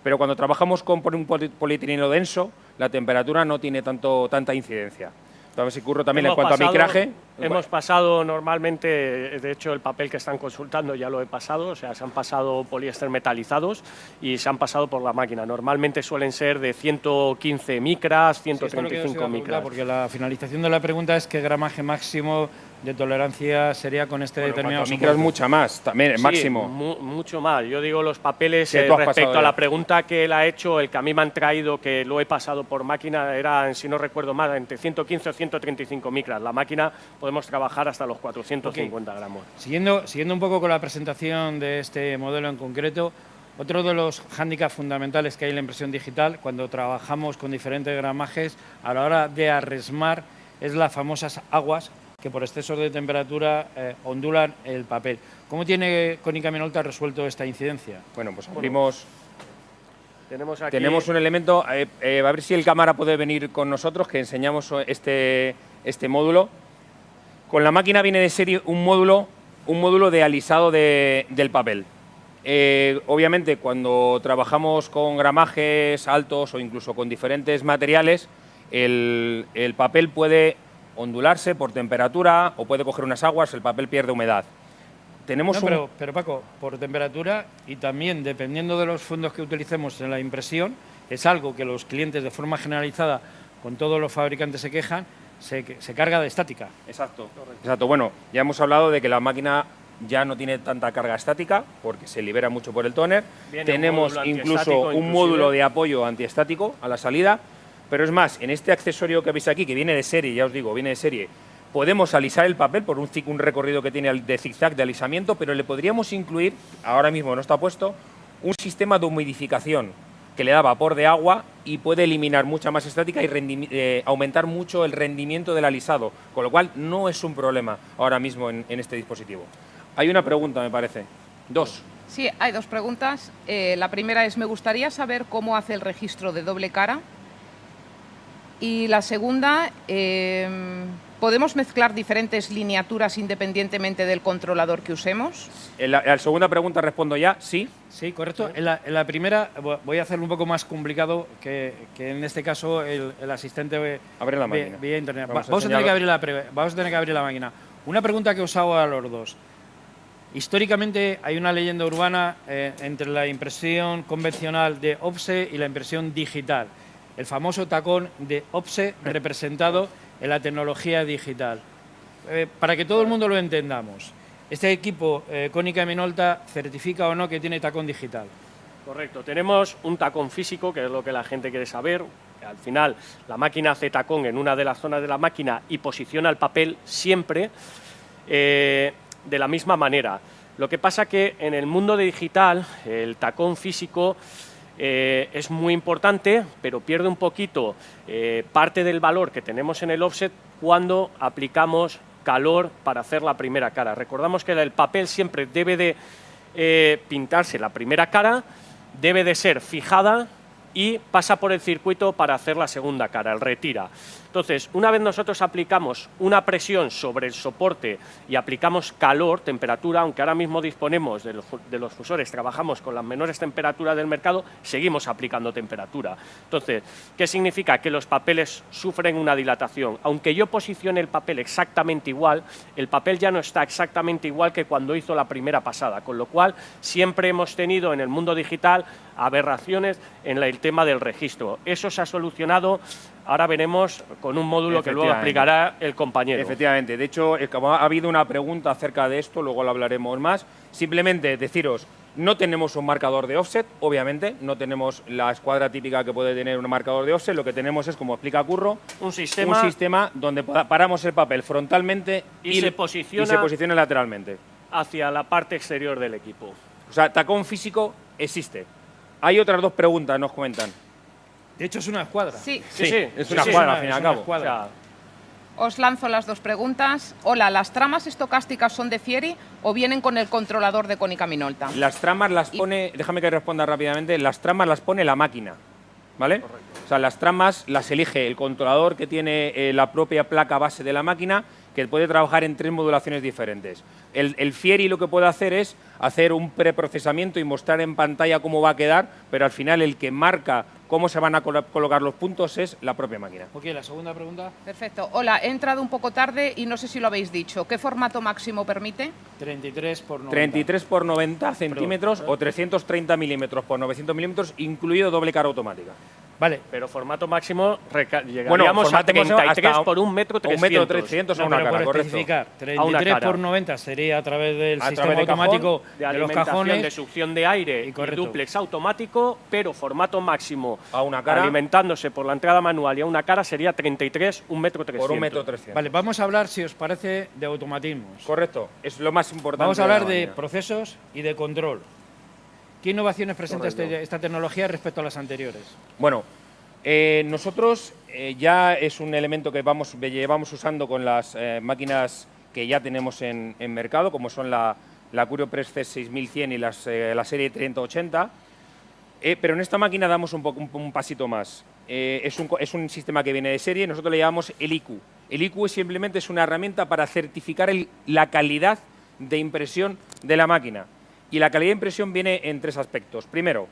Pero cuando trabajamos con un polietileno denso, la temperatura no tiene tanta incidencia. A ver si Curro también en cuanto a micraje. Hemos pasado normalmente, de hecho el papel que están consultando ya lo he pasado, o sea, se han pasado poliéster metalizados y se han pasado por la máquina. Normalmente suelen ser de 115 micras, 135 micras. Porque la finalización de la pregunta es qué gramaje máximo de tolerancia sería con este Bueno, determinado cuanto a micras soporte? mucha más, también, el Sí, máximo. mucho más. Yo digo los papeles Que tú has respecto pasado a la ya. pregunta que él ha hecho, el que a mí me han traído, que lo he pasado por máquina, era, si no recuerdo mal, entre 115 o 135 micras. La máquina podemos trabajar hasta los 450 gramos. Siguiendo un poco con la presentación de este modelo en concreto, otro de los hándicaps fundamentales que hay en la impresión digital, cuando trabajamos con diferentes gramajes, a la hora de arresmar, es las famosas aguas que por exceso de temperatura ondulan el papel. ¿Cómo tiene Konica Minolta resuelto esta incidencia? Bueno, pues abrimos. Tenemos aquí Tenemos un elemento, a ver si el cámara puede venir con nosotros, que enseñamos este módulo. Con la máquina viene de serie un módulo de alisado del papel. Obviamente, cuando trabajamos con gramajes altos o incluso con diferentes materiales, el papel puede ondularse por temperatura o puede coger unas aguas, el papel pierde humedad. Tenemos pero Paco, por temperatura y también dependiendo de los fondos que utilicemos en la impresión, es algo que los clientes de forma generalizada, con todos los fabricantes se quejan, se carga de estática. Exacto. Exacto. Bueno, ya hemos hablado de que la máquina ya no tiene tanta carga estática porque se libera mucho por el tóner. Viene Tenemos un módulo incluso antiestático, un módulo de apoyo antiestático a la salida. Pero es más, en este accesorio que veis aquí, que viene de serie, ya os digo, viene de serie, podemos alisar el papel por un recorrido que tiene de zigzag de alisamiento, pero le podríamos incluir, ahora mismo no está puesto, un sistema de humidificación que le da vapor de agua y puede eliminar mucha más estática y aumentar mucho el rendimiento del alisado, con lo cual no es un problema ahora mismo en este dispositivo. Hay una pregunta, me parece. Dos. Sí, hay dos preguntas. La primera es, me gustaría saber cómo hace el registro de doble cara. Y la segunda, ¿podemos mezclar diferentes lineaturas independientemente del controlador que usemos? En la segunda pregunta respondo ya, sí. Sí, correcto. En la primera voy a hacerlo un poco más complicado que en este caso el asistente Abre la máquina. vía internet. Vamos a Vamos a tener que enseñarlo. abrir la máquina. Una pregunta que os hago a los dos. Históricamente hay una leyenda urbana entre la impresión convencional de offset y la impresión digital. El famoso tacón de offset representado en la tecnología digital. Para que todo el mundo lo entendamos, ¿este equipo Konica Minolta certifica o no que tiene tacón digital? Correcto, tenemos un tacón físico, que es lo que la gente quiere saber. Al final, la máquina hace tacón en una de las zonas de la máquina y posiciona el papel siempre de la misma manera. Lo que pasa que en el mundo digital, el tacón físico es muy importante, pero pierde un poquito parte del valor que tenemos en el offset cuando aplicamos calor para hacer la primera cara. Recordamos que el papel siempre debe de pintarse la primera cara, debe de ser fijada y pasa por el circuito para hacer la segunda cara, el retira. Entonces, una vez nosotros aplicamos una presión sobre el soporte y aplicamos calor, temperatura, aunque ahora mismo disponemos de los fusores, trabajamos con las menores temperaturas del mercado, seguimos aplicando temperatura. Entonces, ¿qué significa? Que los papeles sufren una dilatación. Aunque yo posicione el papel exactamente igual, el papel ya no está exactamente igual que cuando hizo la primera pasada, con lo cual siempre hemos tenido en el mundo digital aberraciones en el tema del registro. Eso se ha solucionado. Ahora veremos con un módulo que luego explicará el compañero. Efectivamente. De hecho, como ha habido una pregunta acerca de esto, luego lo hablaremos más. Simplemente deciros, no tenemos un marcador de offset, obviamente. No tenemos la escuadra típica que puede tener un marcador de offset. Lo que tenemos es, como explica Curro, un sistema donde paramos el papel frontalmente y se posiciona lateralmente hacia la parte exterior del equipo. O sea, tacón físico existe. Hay otras dos preguntas, nos comentan. De hecho, es una escuadra. Sí. Es una escuadra, al fin y al cabo. O sea, Os lanzo las dos preguntas. Hola, ¿las tramas estocásticas son de Fieri o vienen con el controlador de Konica Minolta? Las tramas las pone, déjame que responda rápidamente, las tramas las pone la máquina, ¿vale? Correcto. O sea, las tramas las elige el controlador que tiene la propia placa base de la máquina, que puede trabajar en 3 modulaciones diferentes. El Fieri lo que puede hacer es hacer un preprocesamiento y mostrar en pantalla cómo va a quedar, pero al final el que marca cómo se van a colocar los puntos es la propia máquina. Ok, la segunda pregunta. Perfecto. Hola, he entrado un poco tarde y no sé si lo habéis dicho. ¿Qué formato máximo permite? 33 por 90. 33 por 90 centímetros o 330 milímetros por 900 milímetros, incluido doble cara automática. Vale. Pero formato máximo llegaríamos Bueno, a formato máximo 33 hasta por 1,3 m. 1,3 m a una pero cara, por correcto. especificar, A una 33 cara. por 90 sería a través del A sistema través de cajón, automático De de los alimentación, cajones. de succión de aire Y y correcto. dúplex automático, pero formato máximo A una cara. alimentándose por la entrada manual y a una cara sería 33, 1,3 m. Por 1,3 m. Vale, vamos a hablar, si os parece, de automatismos. Correcto, es lo más importante. Vamos a hablar la de máquina. procesos y de control. ¿Qué innovaciones presenta Correcto. esta tecnología respecto a las anteriores? Bueno, nosotros ya es un elemento que llevamos usando con las máquinas que ya tenemos en mercado, como son la CurioPress C6100 y la serie 3080. Pero en esta máquina damos un pasito más. Es un sistema que viene de serie, nosotros le llamamos el IQ. El IQ simplemente es una herramienta para certificar la calidad de impresión de la máquina. Y la calidad de impresión viene en 3 aspectos. Primero,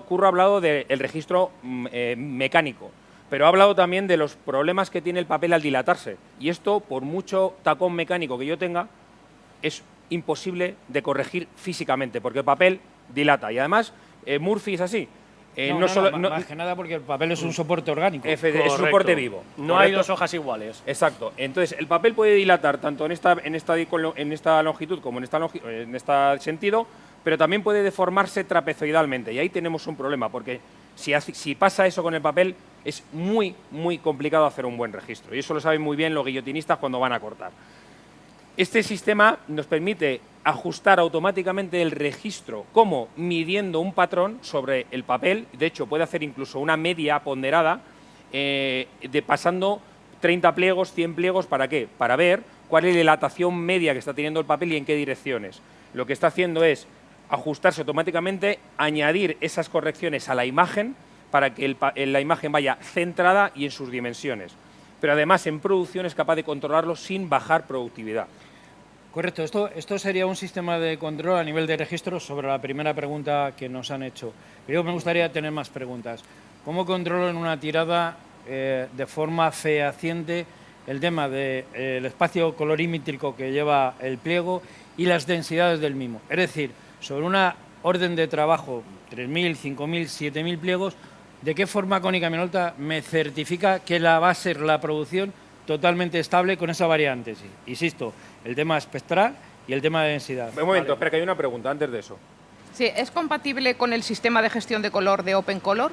Curro ha hablado del registro mecánico, pero ha hablado también de los problemas que tiene el papel al dilatarse. Y esto, por mucho tacón mecánico que yo tenga, es imposible de corregir físicamente, porque el papel dilata. Y además, Murphy es así. Más que nada porque el papel es un soporte orgánico. Es Correcto. soporte vivo. No ¿correcto? hay 2 hojas iguales. Exacto. Entonces, el papel puede dilatar tanto en esta longitud como en este sentido, pero también puede deformarse trapezoidalmente. Y ahí tenemos un problema, porque si pasa eso con el papel, es muy, muy complicado hacer un buen registro. Y eso lo saben muy bien los guillotinistas cuando van a cortar. Este sistema nos permite ajustar automáticamente el registro, como midiendo un patrón sobre el papel. De hecho, puede hacer incluso una media ponderada, pasando 30 pliegos, 100 pliegos, ¿para qué? Para ver cuál es la dilatación media que está teniendo el papel y en qué direcciones. Lo que está haciendo es ajustarse automáticamente, añadir esas correcciones a la imagen para que la imagen vaya centrada y en sus dimensiones. Pero además en producción es capaz de controlarlo sin bajar productividad. Correcto, esto sería un sistema de control a nivel de registro sobre la primera pregunta que nos han hecho. Pero me gustaría tener más preguntas. ¿Cómo controlo en una tirada de forma fehaciente el tema del espacio colorimétrico que lleva el pliego y las densidades del mismo? Es decir, sobre una orden de trabajo, 3.000, 5.000, 7.000 pliegos, ¿de qué forma Konica Minolta me certifica que va a ser la producción totalmente estable con esa variante? Sí, insisto, el tema espectral y el tema de densidad. Un momento, espera, que hay una pregunta antes de eso. Sí, ¿es compatible con el sistema de gestión de color de OpenColor?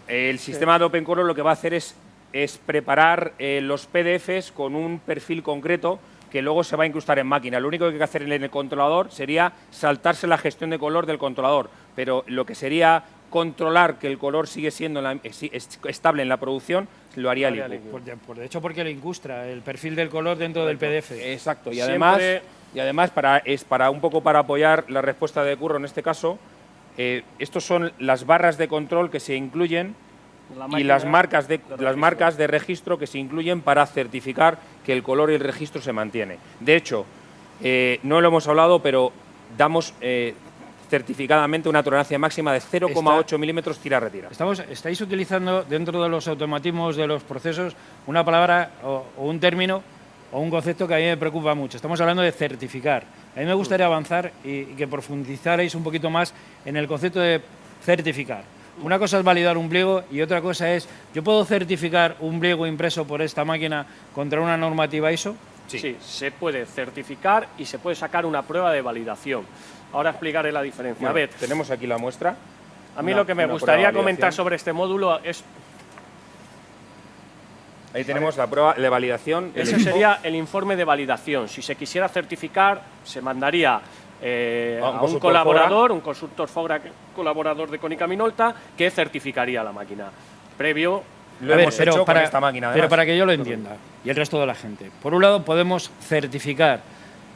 El sistema de OpenColor lo que va a hacer es preparar los PDFs con un perfil concreto que luego se va a incrustar en máquina. Lo único que hay que hacer en el controlador sería saltarse la gestión de color del controlador, pero lo que sería controlar que el color sigue siendo estable en la producción, lo haría el IQ. De hecho, porque lo incrustra el perfil del color dentro del PDF. Exacto, y Siempre- además para un poco para apoyar la respuesta de Curro en este caso, estos son las barras de control que se incluyen y las marcas de registro que se incluyen para certificar que el color y el registro se mantiene. De hecho, no lo hemos hablado, pero damos certificadamente una tolerancia máxima de 0,8 milímetros tira-retira. Estáis utilizando dentro de los automatismos de los procesos una palabra o un término o un concepto que a mí me preocupa mucho. Estamos hablando de certificar. A mí me gustaría avanzar y que profundizarais un poquito más en el concepto de certificar. Una cosa es validar un pliego y otra cosa es, ¿yo puedo certificar un pliego impreso por esta máquina contra una normativa ISO? Sí, se puede certificar y se puede sacar una prueba de validación. Ahora explicaré la diferencia. Bueno, A ver, tenemos aquí la muestra. a mí lo que me gustaría comentar sobre este módulo es... Ahí tenemos la prueba de validación. del Ese equipo. sería el informe de validación. Si se quisiera certificar, se mandaría a un consultor colaborador, un consultor FOGRA colaborador de Konica Minolta, que certificaría la máquina. Previo... Lo hemos hecho con esta máquina, Pero además. para que yo lo entienda y el resto de la gente. Por un lado, podemos certificar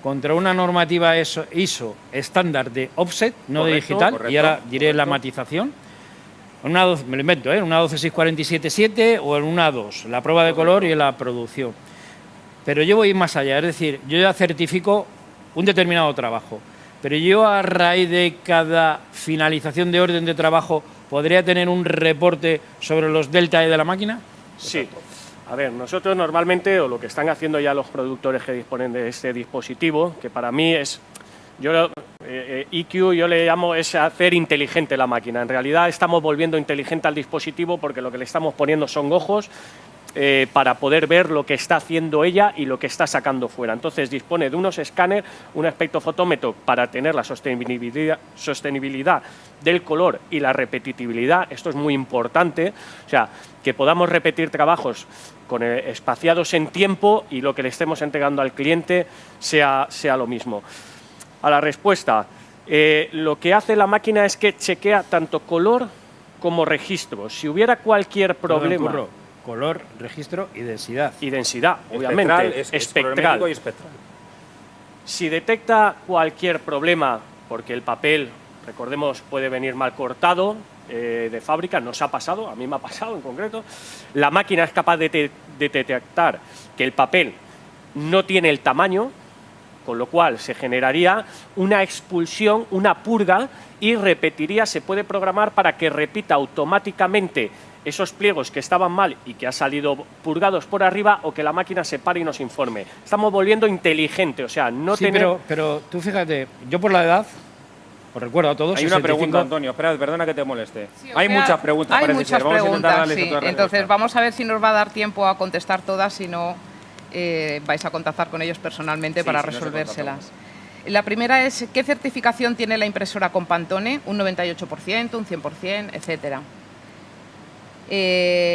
contra una normativa ISO estándar de offset, no de Correcto, digital, correcto, y ahora diré la correcto. matización. Me lo invento, en una 12647.7 o en una 2, la prueba de color y en la producción. Pero yo voy más allá, es decir, yo ya certifico un determinado trabajo, pero yo a raíz de cada finalización de orden de trabajo podría tener un reporte sobre los delta E de la máquina. Sí. A ver, nosotros normalmente, o lo que están haciendo ya los productores que disponen de este dispositivo, que para mí es... Yo EQ yo le llamo es hacer inteligente la máquina. En realidad estamos volviendo inteligente al dispositivo porque lo que le estamos poniendo son ojos para poder ver lo que está haciendo ella y lo que está sacando fuera. Entonces dispone de unos escáneres, un espectrofotómetro para tener la sostenibilidad del color y la repetitividad. Esto es muy importante, o sea, que podamos repetir trabajos espaciados en tiempo y lo que le estemos entregando al cliente sea lo mismo. A la respuesta, lo que hace la máquina es que chequea tanto color como registro. Si hubiera cualquier problema... Curro, color, registro y densidad. Y densidad, obviamente, espectral. Y espectral. Si detecta cualquier problema, porque el papel, recordemos, puede venir mal cortado de fábrica, nos ha pasado, a mí me ha pasado en concreto, la máquina es capaz de detectar que el papel no tiene el tamaño, con lo cual se generaría una expulsión, una purga, y repetiría, se puede programar para que repita automáticamente esos pliegos que estaban mal y que ha salido purgados por arriba, o que la máquina se pare y nos informe. Estamos volviendo inteligente, o sea, no sí, tener... pero tú fíjate, yo por la edad, os recuerdo a todos... Hay 65... una pregunta, Antonio, espera, perdona que te moleste. Sí, hay sea, muchas preguntas, hay parece muchas ser. Vamos a intentar preguntas, darles sí. otra Entonces respuesta. vamos a ver si nos va a dar tiempo a contestar todas, si no vais a contactar con ellos personalmente Sí, para si no se resolvérselas. La primera es, ¿qué certificación tiene la impresora con Pantone? Un 98%, un 100%, etcétera.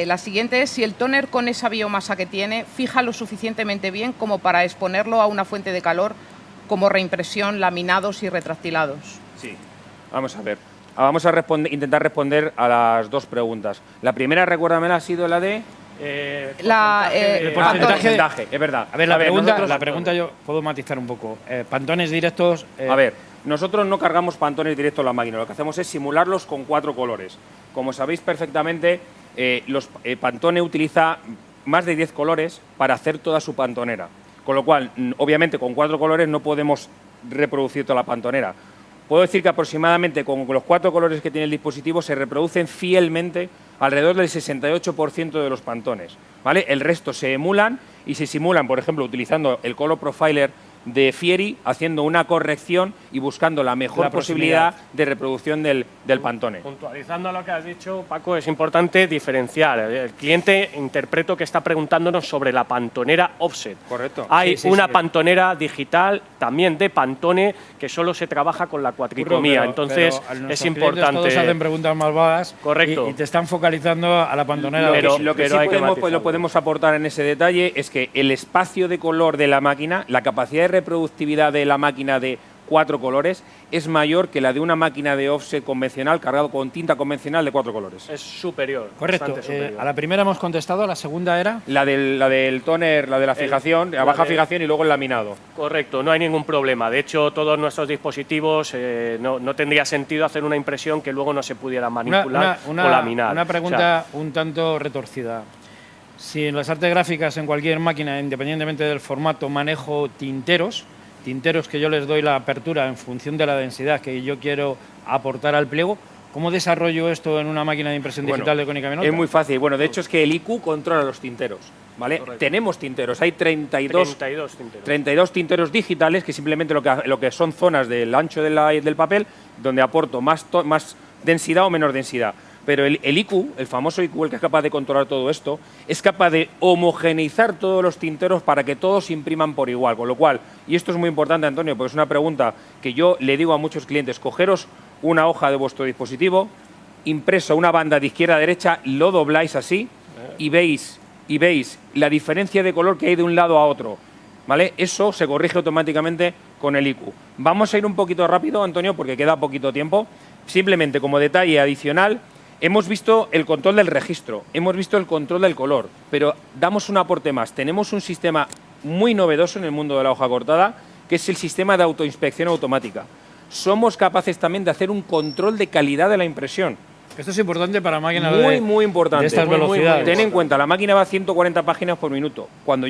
La siguiente es si el tóner con esa biomasa que tiene fija lo suficientemente bien como para exponerlo a una fuente de calor como reimpresión, laminados y retractilados. Sí, vamos a ver. Vamos a intentar responder a las dos preguntas. La primera, recuérdamela, ha sido la de... El porcentaje, es verdad. A ver, la pregunta yo puedo matizar un poco. Pantones directos... A ver, nosotros no cargamos pantones directos en la máquina, lo que hacemos es simularlos con 4 colores. Como sabéis perfectamente, Pantone utiliza más de 10 colores para hacer toda su pantonera. Con lo cual, obviamente, con 4 colores no podemos reproducir toda la pantonera. Puedo decir que aproximadamente con los 4 colores que tiene el dispositivo se reproducen fielmente alrededor del 68% de los pantones, ¿vale? El resto se emulan y se simulan, por ejemplo, utilizando el Color Profiler de Fieri, haciendo una corrección y buscando la mejor posibilidad de reproducción del Pantone. Puntualizando lo que has dicho, Paco, es importante diferenciar. El cliente, interpreto que está preguntándonos sobre la pantonera offset. Correcto. Hay una pantonera digital también de Pantone que solo se trabaja con la cuatricromía. Entonces es importante. Todos hacen preguntas más vagas. Correcto. Y te están focalizando a la pantonera. Lo que sí podemos aportar en ese detalle es que el espacio de color de la máquina, la capacidad de reproductividad de la máquina de 4 colores es mayor que la de una máquina de offset convencional cargado con tinta convencional de 4 colores. Es superior. Correcto. Superior. A la primera hemos contestado, a la segunda era... La del toner, la de la fijación, la baja fijación y luego el laminado. Correcto, no hay ningún problema. De hecho, todos nuestros dispositivos no tendría sentido hacer una impresión que luego no se pudiera manipular o laminar. Una pregunta un tanto retorcida. Si en las artes gráficas, en cualquier máquina, independientemente del formato, manejo tinteros que yo les doy la apertura en función de la densidad que yo quiero aportar al pliego, ¿cómo desarrollo esto en una máquina de impresión digital de Konica Minolta? Es muy fácil. Bueno, de hecho es que el IQ controla los tinteros, ¿vale? Correcto. Tenemos tinteros, hay 32 tinteros. 32 tinteros digitales que simplemente lo que son zonas del ancho del papel donde aporto más densidad o menor densidad. Pero el IQ, el famoso IQ, el que es capaz de controlar todo esto, es capaz de homogeneizar todos los tinteros para que todos impriman por igual. Con lo cual, y esto es muy importante, Antonio, porque es una pregunta que yo le digo a muchos clientes, cogeros una hoja de vuestro dispositivo, impreso una banda de izquierda a derecha, lo dobláis así y veis la diferencia de color que hay de un lado a otro, ¿vale? Eso se corrige automáticamente con el IQ. Vamos a ir un poquito rápido, Antonio, porque queda poquito tiempo. Simplemente como detalle adicional, hemos visto el control del registro, hemos visto el control del color, pero damos un aporte más. Tenemos un sistema muy novedoso en el mundo de la hoja cortada, que es el sistema de autoinspección automática. Somos capaces también de hacer un control de calidad de la impresión. Esto es importante para máquinas muy importante. de estas velocidades. Ten en cuenta, la máquina va a 140 páginas por minuto. Cuando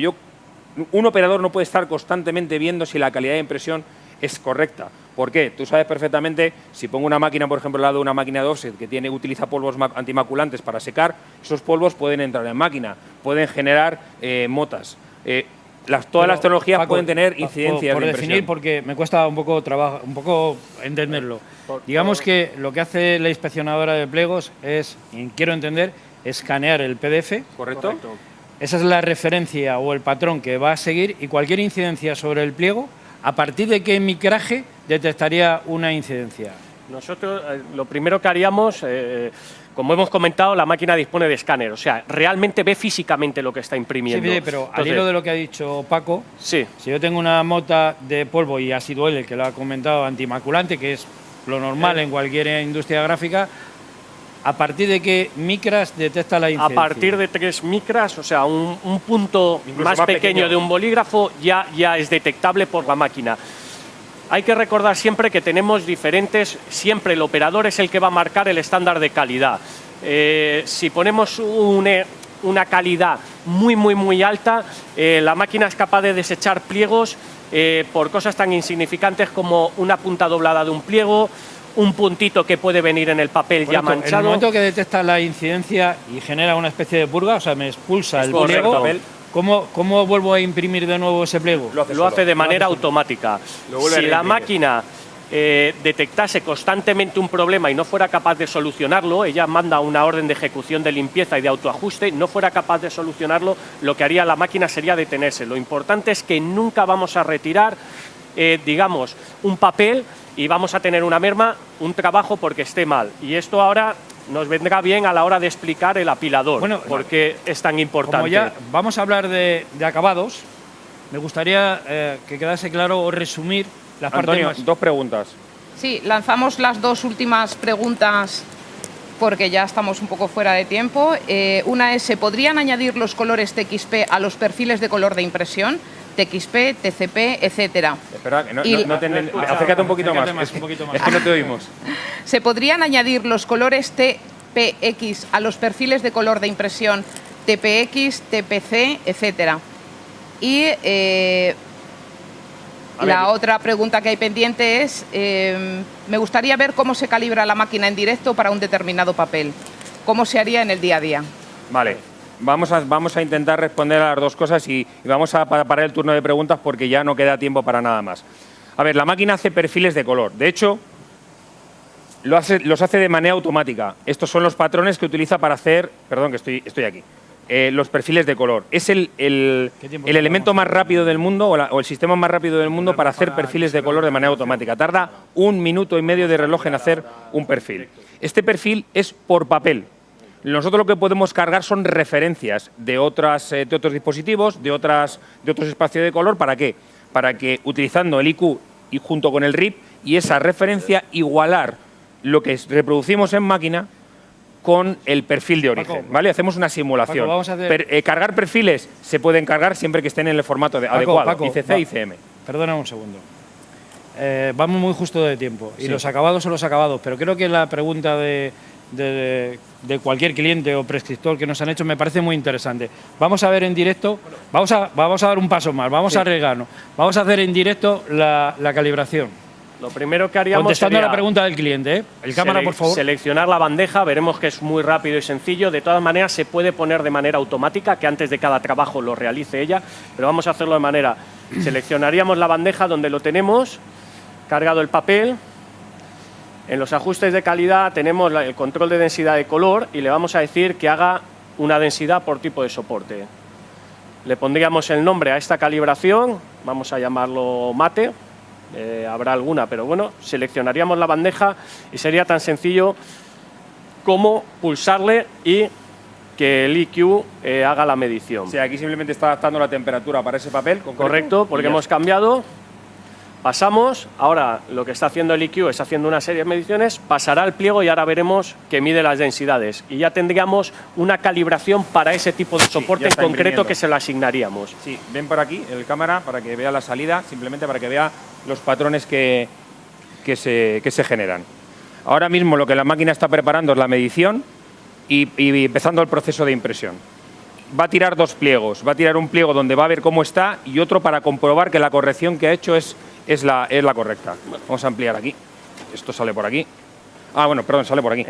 un operador no puede estar constantemente viendo si la calidad de impresión es correcta. ¿Por qué? Tú sabes perfectamente, si pongo una máquina, por ejemplo, al lado de una máquina de offset que utiliza polvos antimaculantes para secar, esos polvos pueden entrar en máquina, pueden generar motas. todas las tecnologías Paco, pueden tener incidencias por de definir, impresión. porque me cuesta un poco entenderlo. Digamos que lo que hace la inspeccionadora de pliegos es, y quiero entender, escanear el PDF. ¿Correcto? Esa es la referencia o el patrón que va a seguir, y cualquier incidencia sobre el pliego, ¿a partir de qué micraje detectaría una incidencia? Nosotros lo primero que haríamos, como hemos comentado, la máquina dispone de escáner, o sea, realmente ve físicamente lo que está imprimiendo. Sí, pero al Entonces, hilo de lo que ha dicho Paco, sí, si yo tengo una mota de polvo y ácido L, que lo ha comentado, antimaculante, que es lo normal en cualquier industria gráfica, ¿a partir de qué micras detecta la a incidencia? partir de 3 micras, o sea, un punto Incluso más más pequeño pequeño de un bolígrafo ya es detectable por la máquina. Hay que recordar siempre que tenemos diferentes, siempre el operador es el que va a marcar el estándar de calidad. Si ponemos una calidad muy alta, la máquina es capaz de desechar pliegos por cosas tan insignificantes como una punta doblada de un pliego, un puntito que puede venir en el papel ya Correcto. En el manchado. momento que detecta la incidencia y genera una especie de purga, o sea, me expulsa el Correcto. pliego, ¿cómo vuelvo a imprimir de nuevo ese pliego? Lo hace de manera automática. Lo vuelve a Si la reimprimir. máquina detectase constantemente un problema y no fuera capaz de solucionarlo, ella manda una orden de ejecución de limpieza y de autoajuste, no fuera capaz de solucionarlo, lo que haría la máquina sería detenerse. Lo importante es que nunca vamos a retirar, digamos, un papel y vamos a tener una merma, un trabajo porque esté mal. Y esto ahora nos vendrá bien a la hora de explicar el apilador, Bueno, porque es tan importante. Como ya vamos a hablar de acabados, me gustaría que quedase claro o resumir las partes Antonio, más... dos preguntas. Sí, lanzamos las dos últimas preguntas porque ya estamos un poco fuera de tiempo. Una es, ¿se podrían añadir los colores TXP a los perfiles de color de impresión? TXP, TCP, etcétera. Espera, que Y- acércate un poquito Acércate más. un poquito más. Es que no te oímos. ¿Se podrían añadir los colores TPX a los perfiles de color de impresión TPX, TPC, etcétera? Y la otra pregunta que hay pendiente es, me gustaría ver cómo se calibra la máquina en directo para un determinado papel. ¿Cómo se haría en el día a día? Vale, vamos a intentar responder a las dos cosas y vamos a parar el turno de preguntas porque ya no queda tiempo para nada más. A ver, la máquina hace perfiles de color. De hecho, los hace de manera automática. Estos son los patrones que utiliza para hacer... Perdón, que estoy aquí. Los perfiles de color. Es el elemento más rápido del mundo o el sistema más rápido del mundo para hacer perfiles de color de manera automática. Tarda 1 minuto y medio de reloj en hacer un perfil. Este perfil es por papel. Nosotros lo que podemos cargar son referencias de otros dispositivos, de otros espacios de color. ¿Para qué? Para que utilizando el IQ y junto con el RIP y esa referencia igualar lo que reproducimos en máquina con el perfil de origen, Paco, ¿vale? Hacemos una simulación. Paco, vamos a hacer- Cargar perfiles se pueden cargar siempre que estén en el formato adecuado, Paco, ICC va. y ICM. Perdona un segundo. Vamos muy justo de tiempo. Y Sí. los acabados son los acabados. Pero creo que la pregunta de cualquier cliente o prescriptor que nos han hecho me parece muy interesante. Vamos a ver en directo, vamos a dar un paso más, vamos a arriesgarnos. Vamos a hacer en directo la calibración. Lo primero que haríamos Contestando a sería la pregunta del cliente, ¿eh? El cámara, por favor. seleccionar la bandeja, veremos que es muy rápido y sencillo. De todas maneras, se puede poner de manera automática, que antes de cada trabajo lo realice ella, pero vamos a hacerlo de manera... Seleccionaríamos la bandeja donde lo tenemos, cargado el papel. En los ajustes de calidad tenemos el control de densidad de color y le vamos a decir que haga una densidad por tipo de soporte. Le pondríamos el nombre a esta calibración, vamos a llamarlo mate. Habrá alguna, pero bueno, seleccionaríamos la bandeja y sería tan sencillo como pulsarle y que el IQ haga la medición. O sea, aquí simplemente está adaptando la temperatura para ese papel. concreto, Correcto, porque y ya hemos cambiado, pasamos, ahora lo que está haciendo el IQ es haciendo una serie de mediciones, pasará al pliego y ahora veremos que mide las densidades y ya tendríamos una calibración para ese tipo de soporte ya en está concreto imprimiendo. que se lo asignaríamos. Sí, ven por aquí el cámara para que vea la salida, simplemente para que vea los patrones que se generan. Ahora mismo lo que la máquina está preparando es la medición y empezando el proceso de impresión. Va a tirar 2 pliegos. Va a tirar un pliego donde va a ver cómo está y otro para comprobar que la corrección que ha hecho es la correcta. Vamos a ampliar aquí. Esto sale por aquí. Ah, bueno, perdón, sale por aquí.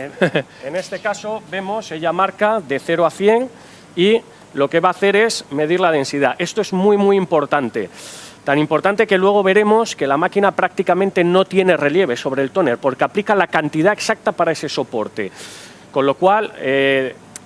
En este caso vemos, ella marca de 0 a 100 y lo que va a hacer es medir la densidad. Esto es muy, muy importante. Tan importante que luego veremos que la máquina prácticamente no tiene relieve sobre el tóner, porque aplica la cantidad exacta para ese soporte. Con lo cual,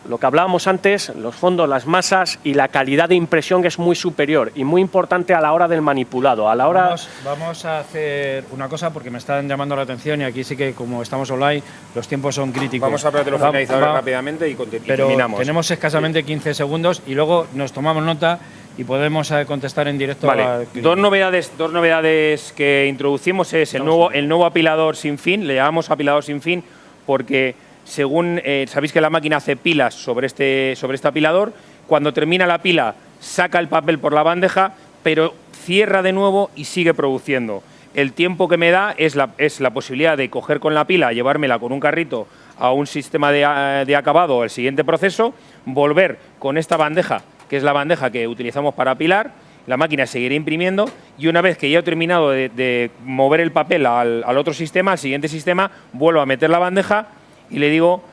lo que hablábamos antes, los fondos, las masas y la calidad de impresión es muy superior y muy importante a la hora del manipulado. A la hora... Vamos a hacer una cosa porque me están llamando la atención y aquí sí que, como estamos online, los tiempos son críticos. Vamos a hablar de los finalizadores rápidamente y terminamos. Tenemos escasamente 15 segundos y luego nos tomamos nota y podemos contestar en directo. Vale. Dos novedades que introducimos es el nuevo apilador sin fin. Le llamamos apilador sin fin porque, según sabéis que la máquina hace pilas sobre este apilador, cuando termina la pila saca el papel por la bandeja, pero cierra de nuevo y sigue produciendo. El tiempo que me da es la posibilidad de coger con la pila, llevármela con un carrito a un sistema de acabado, al siguiente proceso, volver con esta bandeja, que es la bandeja que utilizamos para apilar, la máquina seguirá imprimiendo y una vez que ya he terminado de mover el papel al otro sistema, al siguiente sistema, vuelvo a meter la bandeja y le digo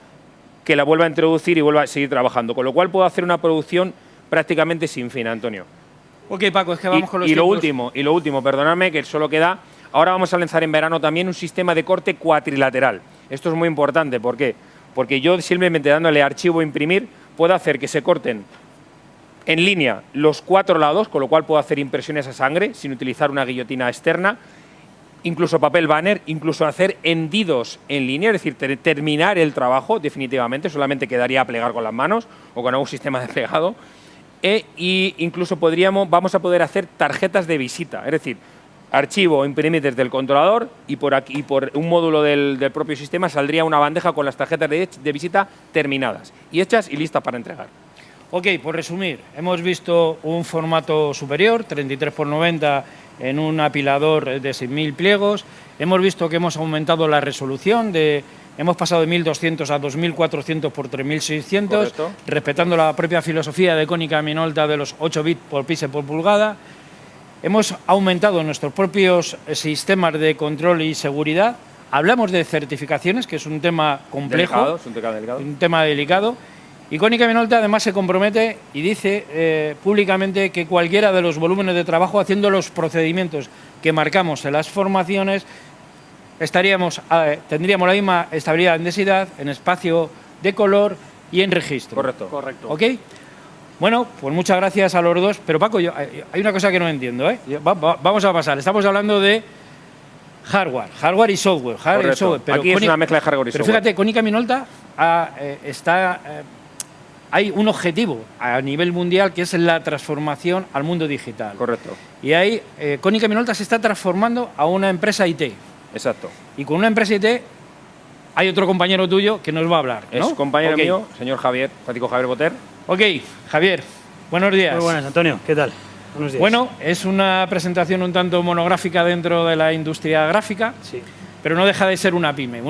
que la vuelva a introducir y vuelva a seguir trabajando. Con lo cual puedo hacer una producción prácticamente sin fin, Antonio. Ok, Paco, es que vamos con los tiempos. Y lo último, perdonadme, que solo queda... Ahora vamos a lanzar en verano también un sistema de corte cuatrilateral. Esto es muy importante. ¿Por qué? Porque yo simplemente dándole archivo imprimir puedo hacer que se corten en línea los 4 lados, con lo cual puedo hacer impresiones a sangre sin utilizar una guillotina externa, incluso papel banner, incluso hacer hendidos en línea, es decir, terminar el trabajo definitivamente, solamente quedaría a plegar con las manos o con algún sistema de plegado, y incluso vamos a poder hacer tarjetas de visita, es decir, archivo imprimir desde el controlador y por un módulo del propio sistema saldría una bandeja con las tarjetas de visita terminadas y hechas y listas para entregar. Ok, por resumir, hemos visto un formato superior, 33×90 en un apilador de 6.000 pliegos. Hemos visto que hemos aumentado la resolución, hemos pasado de 1.200 a 2.400 por 3.600, correcto, respetando la propia filosofía de Konica Minolta de los 8 bits por píxel por pulgada. Hemos aumentado nuestros propios sistemas de control y seguridad. Hablamos de certificaciones, que es un tema complejo, un tema delicado. Y Konica Minolta además se compromete y dice públicamente que cualquiera de los volúmenes de trabajo, haciendo los procedimientos que marcamos en las formaciones, tendríamos la misma estabilidad en densidad, en espacio de color y en registro. Correcto. ¿Ok? Bueno, pues muchas gracias a los dos. Pero Paco, hay una cosa que no entiendo, ¿eh? Vamos a pasar. Estamos hablando de hardware y software. Pero aquí es una mezcla de hardware y software. Pero fíjate, Konica Minolta hay un objetivo a nivel mundial que es la transformación al mundo digital. Correcto. Y ahí Konica Minolta se está transformando a una empresa IT. Exacto. Y con una empresa IT hay otro compañero tuyo que nos va a hablar, ¿no? Es compañero mío, señor Javier, Francisco Javier Boter. Ok, Javier, buenos días. Muy buenas, Antonio, ¿qué tal? Buenos días. Bueno, es una presentación un tanto monográfica dentro de la industria gráfica. Sí. Pero no deja de ser una pyme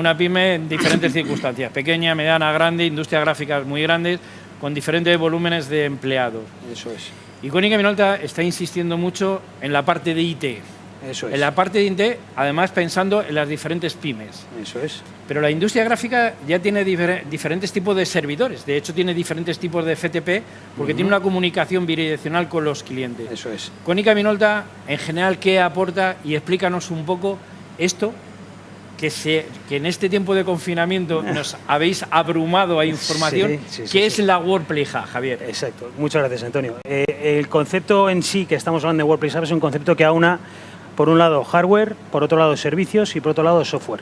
en diferentes circunstancias, pequeña, mediana, grande, industrias gráficas muy grandes, con diferentes volúmenes de empleados. Eso es. Y Konica Minolta está insistiendo mucho en la parte de IT. Eso es. En la parte de IT, además pensando en las diferentes pymes. Eso es. Pero la industria gráfica ya tiene diferentes tipos de servidores. De hecho, tiene diferentes tipos de FTP porque tiene una comunicación bidireccional con los clientes. Eso es. Konica Minolta, en general, ¿qué aporta? Y explícanos un poco esto, que en este tiempo de confinamiento nos habéis abrumado a información. ¿Qué es la Workplace Hub, Javier? Exacto. Muchas gracias, Antonio. El concepto en sí que estamos hablando de Workplace Hub es un concepto que aúna, por un lado, hardware, por otro lado, servicios y por otro lado, software.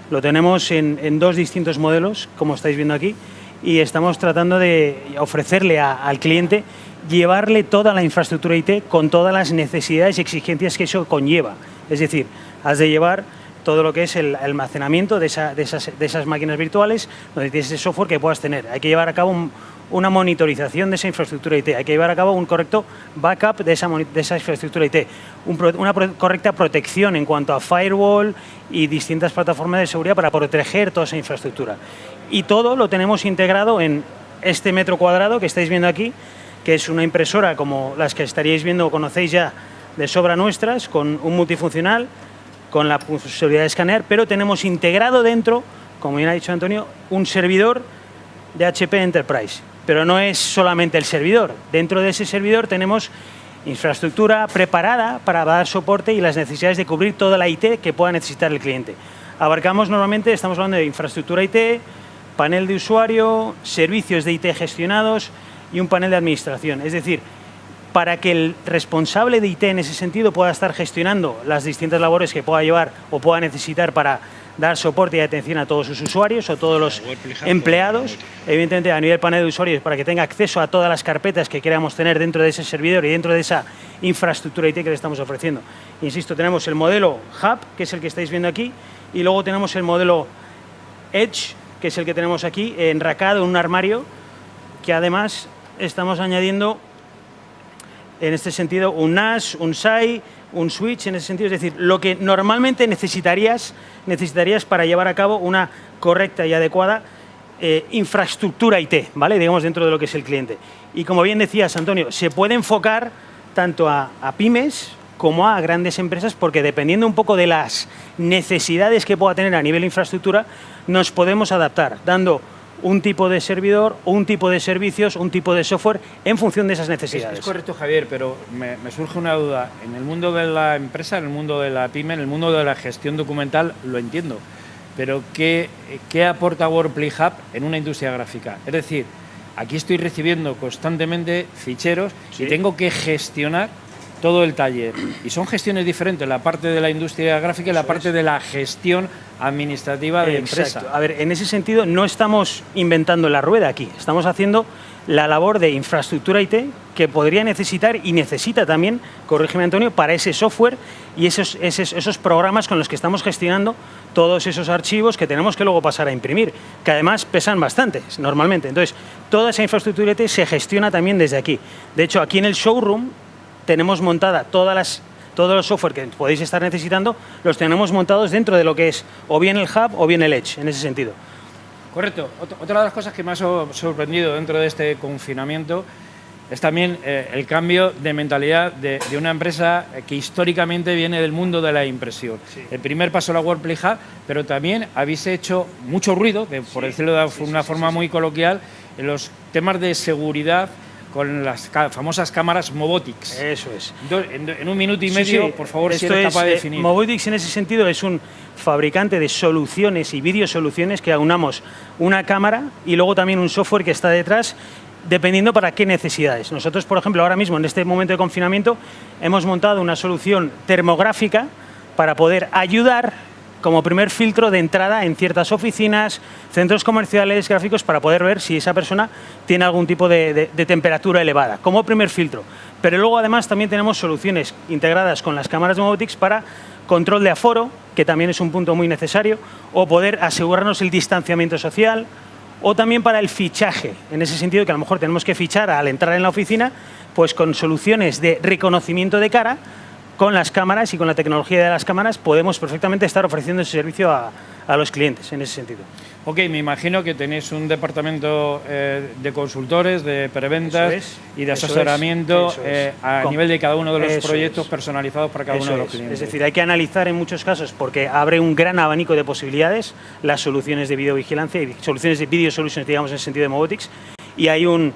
Lo tenemos en 2 distintos modelos, como estáis viendo aquí, y estamos tratando de ofrecerle al cliente, llevarle toda la infraestructura IT con todas las necesidades y exigencias que eso conlleva. Es decir, has de llevar todo lo que es el almacenamiento de esas máquinas virtuales, donde tienes ese software que puedas tener. Hay que llevar a cabo una monitorización de esa infraestructura IT, hay que llevar a cabo un correcto backup de esa infraestructura IT, una correcta protección en cuanto a firewall y distintas plataformas de seguridad para proteger toda esa infraestructura. Y todo lo tenemos integrado en este metro cuadrado que estáis viendo aquí, que es una impresora como las que estaríais viendo o conocéis ya de sobra nuestras, con un multifuncional, con la posibilidad de escanear, pero tenemos integrado dentro, como bien ha dicho Antonio, un servidor de HP Enterprise. pero no es solamente el servidor. Dentro de ese servidor tenemos infraestructura preparada para dar soporte y las necesidades de cubrir toda la IT que pueda necesitar el cliente. Abarcamos normalmente, estamos hablando de infraestructura IT, panel de usuario, servicios de IT gestionados y un panel de administración. Es decir, para que el responsable de IT en ese sentido pueda estar gestionando las distintas labores que pueda llevar o pueda necesitar para dar soporte y atención a todos sus usuarios o todos los empleados, evidentemente a nivel panel de usuarios para que tenga acceso a todas las carpetas que queramos tener dentro de ese servidor y dentro de esa infraestructura IT que le estamos ofreciendo. Insisto, tenemos el modelo Hub, que es el que estáis viendo aquí, y luego tenemos el modelo Edge, que es el que tenemos aquí, enracado en un armario, que además estamos añadiendo en este sentido un NAS, un SAI, un switch en ese sentido, es decir, lo que normalmente necesitarías para llevar a cabo una correcta y adecuada infraestructura IT, ¿vale? Digamos, dentro de lo que es el cliente. Y como bien decías, Antonio, se puede enfocar tanto a pymes como a grandes empresas, porque dependiendo un poco de las necesidades que pueda tener a nivel de infraestructura, nos podemos adaptar, dando un tipo de servidor, un tipo de servicios, un tipo de software en función de esas necesidades. Es correcto, Javier, pero me surge una duda. En el mundo de la empresa, en el mundo de la pyme, en el mundo de la gestión documental, lo entiendo. Pero ¿qué aporta Workplay Hub en una industria gráfica? Es decir, aquí estoy recibiendo constantemente ficheros y tengo que gestionar todo el taller. Y son gestiones diferentes, la parte de la industria gráfica y la parte de la gestión administrativa de empresa. A ver, en ese sentido no estamos inventando la rueda aquí, estamos haciendo la labor de infraestructura IT que podría necesitar y necesita también, corrígeme Antonio, para ese software y esos programas con los que estamos gestionando todos esos archivos que tenemos que luego pasar a imprimir, que además pesan bastante normalmente. Entonces, toda esa infraestructura IT se gestiona también desde aquí. De hecho, aquí en el showroom tenemos montada todos los software que podéis estar necesitando, los tenemos montados dentro de lo que es o bien el Hub o bien el Edge, en ese sentido. Correcto. Otra de las cosas que me ha sorprendido dentro de este confinamiento es también el cambio de mentalidad de una empresa que históricamente viene del mundo de la impresión. Sí. El primer paso la Workplay Hub, pero también habéis hecho mucho ruido, por decirlo de una forma muy coloquial, en los temas de seguridad con las famosas cámaras Mobotics. Eso es. En un minuto y medio, por favor, si eres capaz de definir. Mobotics en ese sentido es un fabricante de soluciones y videosoluciones que aunamos una cámara y luego también un software que está detrás, dependiendo para qué necesidades. Nosotros, por ejemplo, ahora mismo, en este momento de confinamiento, hemos montado una solución termográfica para poder ayudar como primer filtro de entrada en ciertas oficinas, centros comerciales, gráficos, para poder ver si esa persona tiene algún tipo de temperatura elevada, como primer filtro. Pero luego, además, también tenemos soluciones integradas con las cámaras de Mobotics para control de aforo, que también es un punto muy necesario, o poder asegurarnos el distanciamiento social, o también para el fichaje, en ese sentido que a lo mejor tenemos que fichar al entrar en la oficina, pues con soluciones de reconocimiento de cara, con las cámaras y con la tecnología de las cámaras podemos perfectamente estar ofreciendo ese servicio a los clientes en ese sentido. Ok, me imagino que tenéis un departamento de consultores, de preventas y de asesoramiento a nivel de cada uno de los proyectos personalizados para cada uno de los clientes. Es decir, hay que analizar en muchos casos, porque abre un gran abanico de posibilidades, las soluciones de videovigilancia y soluciones de video solutions, digamos, en el sentido de Mobotics, y hay un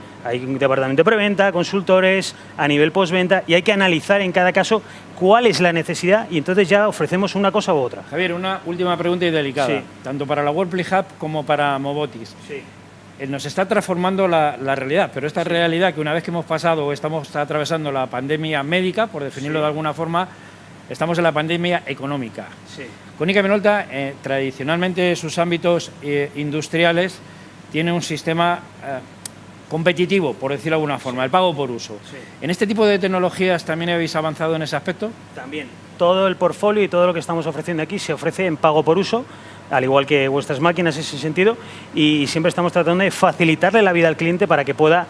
departamento de preventa, consultores, a nivel postventa, y hay que analizar en cada caso cuál es la necesidad y entonces ya ofrecemos una cosa u otra. Javier, una última pregunta y delicada, tanto para la Workplay Hub como para Mobotics. Sí. Nos está transformando la realidad, pero esta realidad que una vez que hemos pasado o estamos atravesando la pandemia médica, por definirlo de alguna forma, estamos en la pandemia económica. Sí. Konica Minolta, tradicionalmente sus ámbitos industriales, tiene un sistema competitivo, por decirlo de alguna forma, el pago por uso. Sí. ¿En este tipo de tecnologías también habéis avanzado en ese aspecto? También. Todo el portfolio y todo lo que estamos ofreciendo aquí se ofrece en pago por uso, al igual que vuestras máquinas en ese sentido, y siempre estamos tratando de facilitarle la vida al cliente para que pueda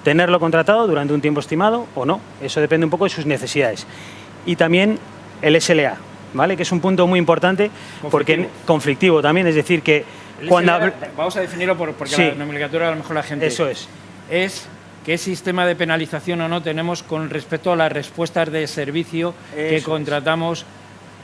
tenerlo contratado durante un tiempo estimado o no. Eso depende un poco de sus necesidades. Y también el SLA, ¿vale? Que es un punto muy importante, porque conflictivo también, es decir, que vamos a definirlo porque la nomenclatura a lo mejor la gente... Eso es. Es qué sistema de penalización o no tenemos con respecto a las respuestas de servicio que contratamos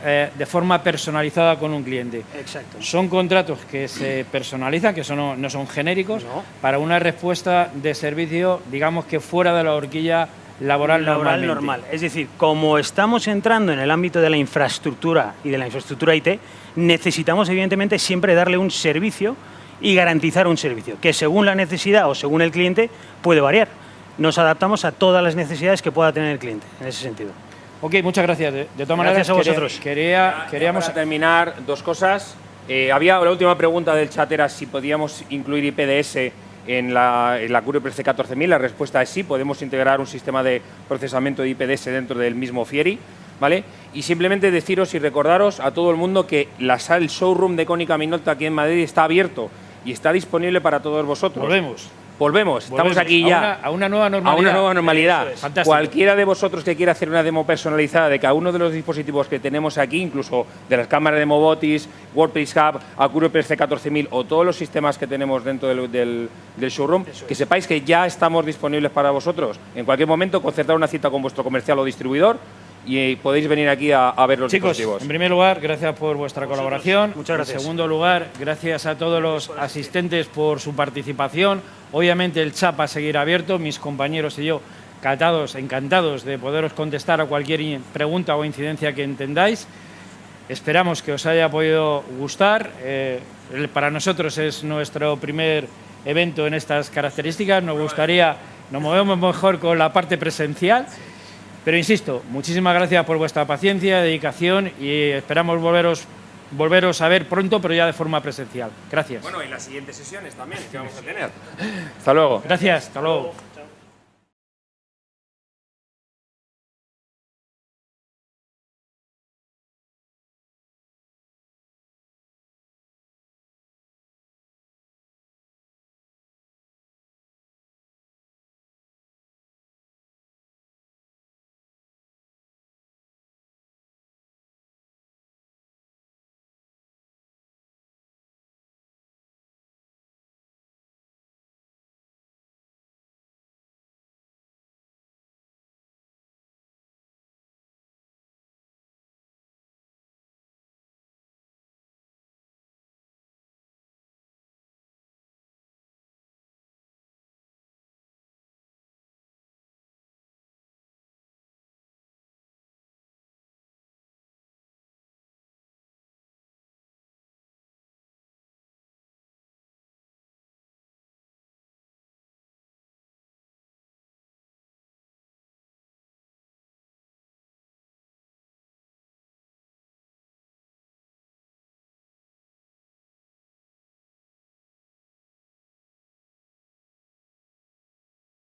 de forma personalizada con un cliente. Exacto. Son contratos que se personalizan, que no son genéricos, No. para una respuesta de servicio, digamos que fuera de la horquilla laboral normalmente. normal. Es decir, como estamos entrando en el ámbito de la infraestructura y de la infraestructura IT, necesitamos evidentemente siempre darle un servicio y garantizar un servicio, que según la necesidad o según el cliente puede variar. Nos adaptamos a todas las necesidades que pueda tener el cliente, en ese sentido. Ok, muchas gracias. De todas maneras, Gracias a vosotros. queríamos... Para terminar, dos cosas. Había la última pregunta del chat era si podíamos incluir IPDS en la Acurio PC 14000. La respuesta es sí, podemos integrar un sistema de procesamiento de IPDS dentro del mismo Fieri, ¿vale? Y simplemente deciros y recordaros a todo el mundo que el showroom de Konica Minolta aquí en Madrid está abierto y está disponible para todos vosotros. Volvemos, estamos aquí ya. A una nueva normalidad. A una nueva normalidad. Eso es. Fantástico. Cualquiera de vosotros que quiera hacer una demo personalizada de cada uno de los dispositivos que tenemos aquí, incluso de las cámaras de Mobotis, WordPress Hub, Acurio PC 14000 o todos los sistemas que tenemos dentro del showroom, que sepáis que ya estamos disponibles para vosotros. En cualquier momento, concertar una cita con vuestro comercial o distribuidor y podéis venir aquí a ver los Chicos, dispositivos. en primer lugar, gracias por vuestra colaboración. Muchas gracias. En segundo lugar, gracias a todos los asistentes por su participación. Obviamente el chat va a seguir abierto. Mis compañeros y yo encantados de poderos contestar a cualquier pregunta o incidencia que entendáis. Esperamos que os haya podido gustar. Para nosotros es nuestro primer evento en estas características. Nos movemos mejor con la parte presencial. Pero insisto, muchísimas gracias por vuestra paciencia, dedicación y esperamos volveros a ver pronto, pero ya de forma presencial. Gracias. Bueno, y las siguientes sesiones también que vamos a tener. Hasta luego. Gracias, hasta luego.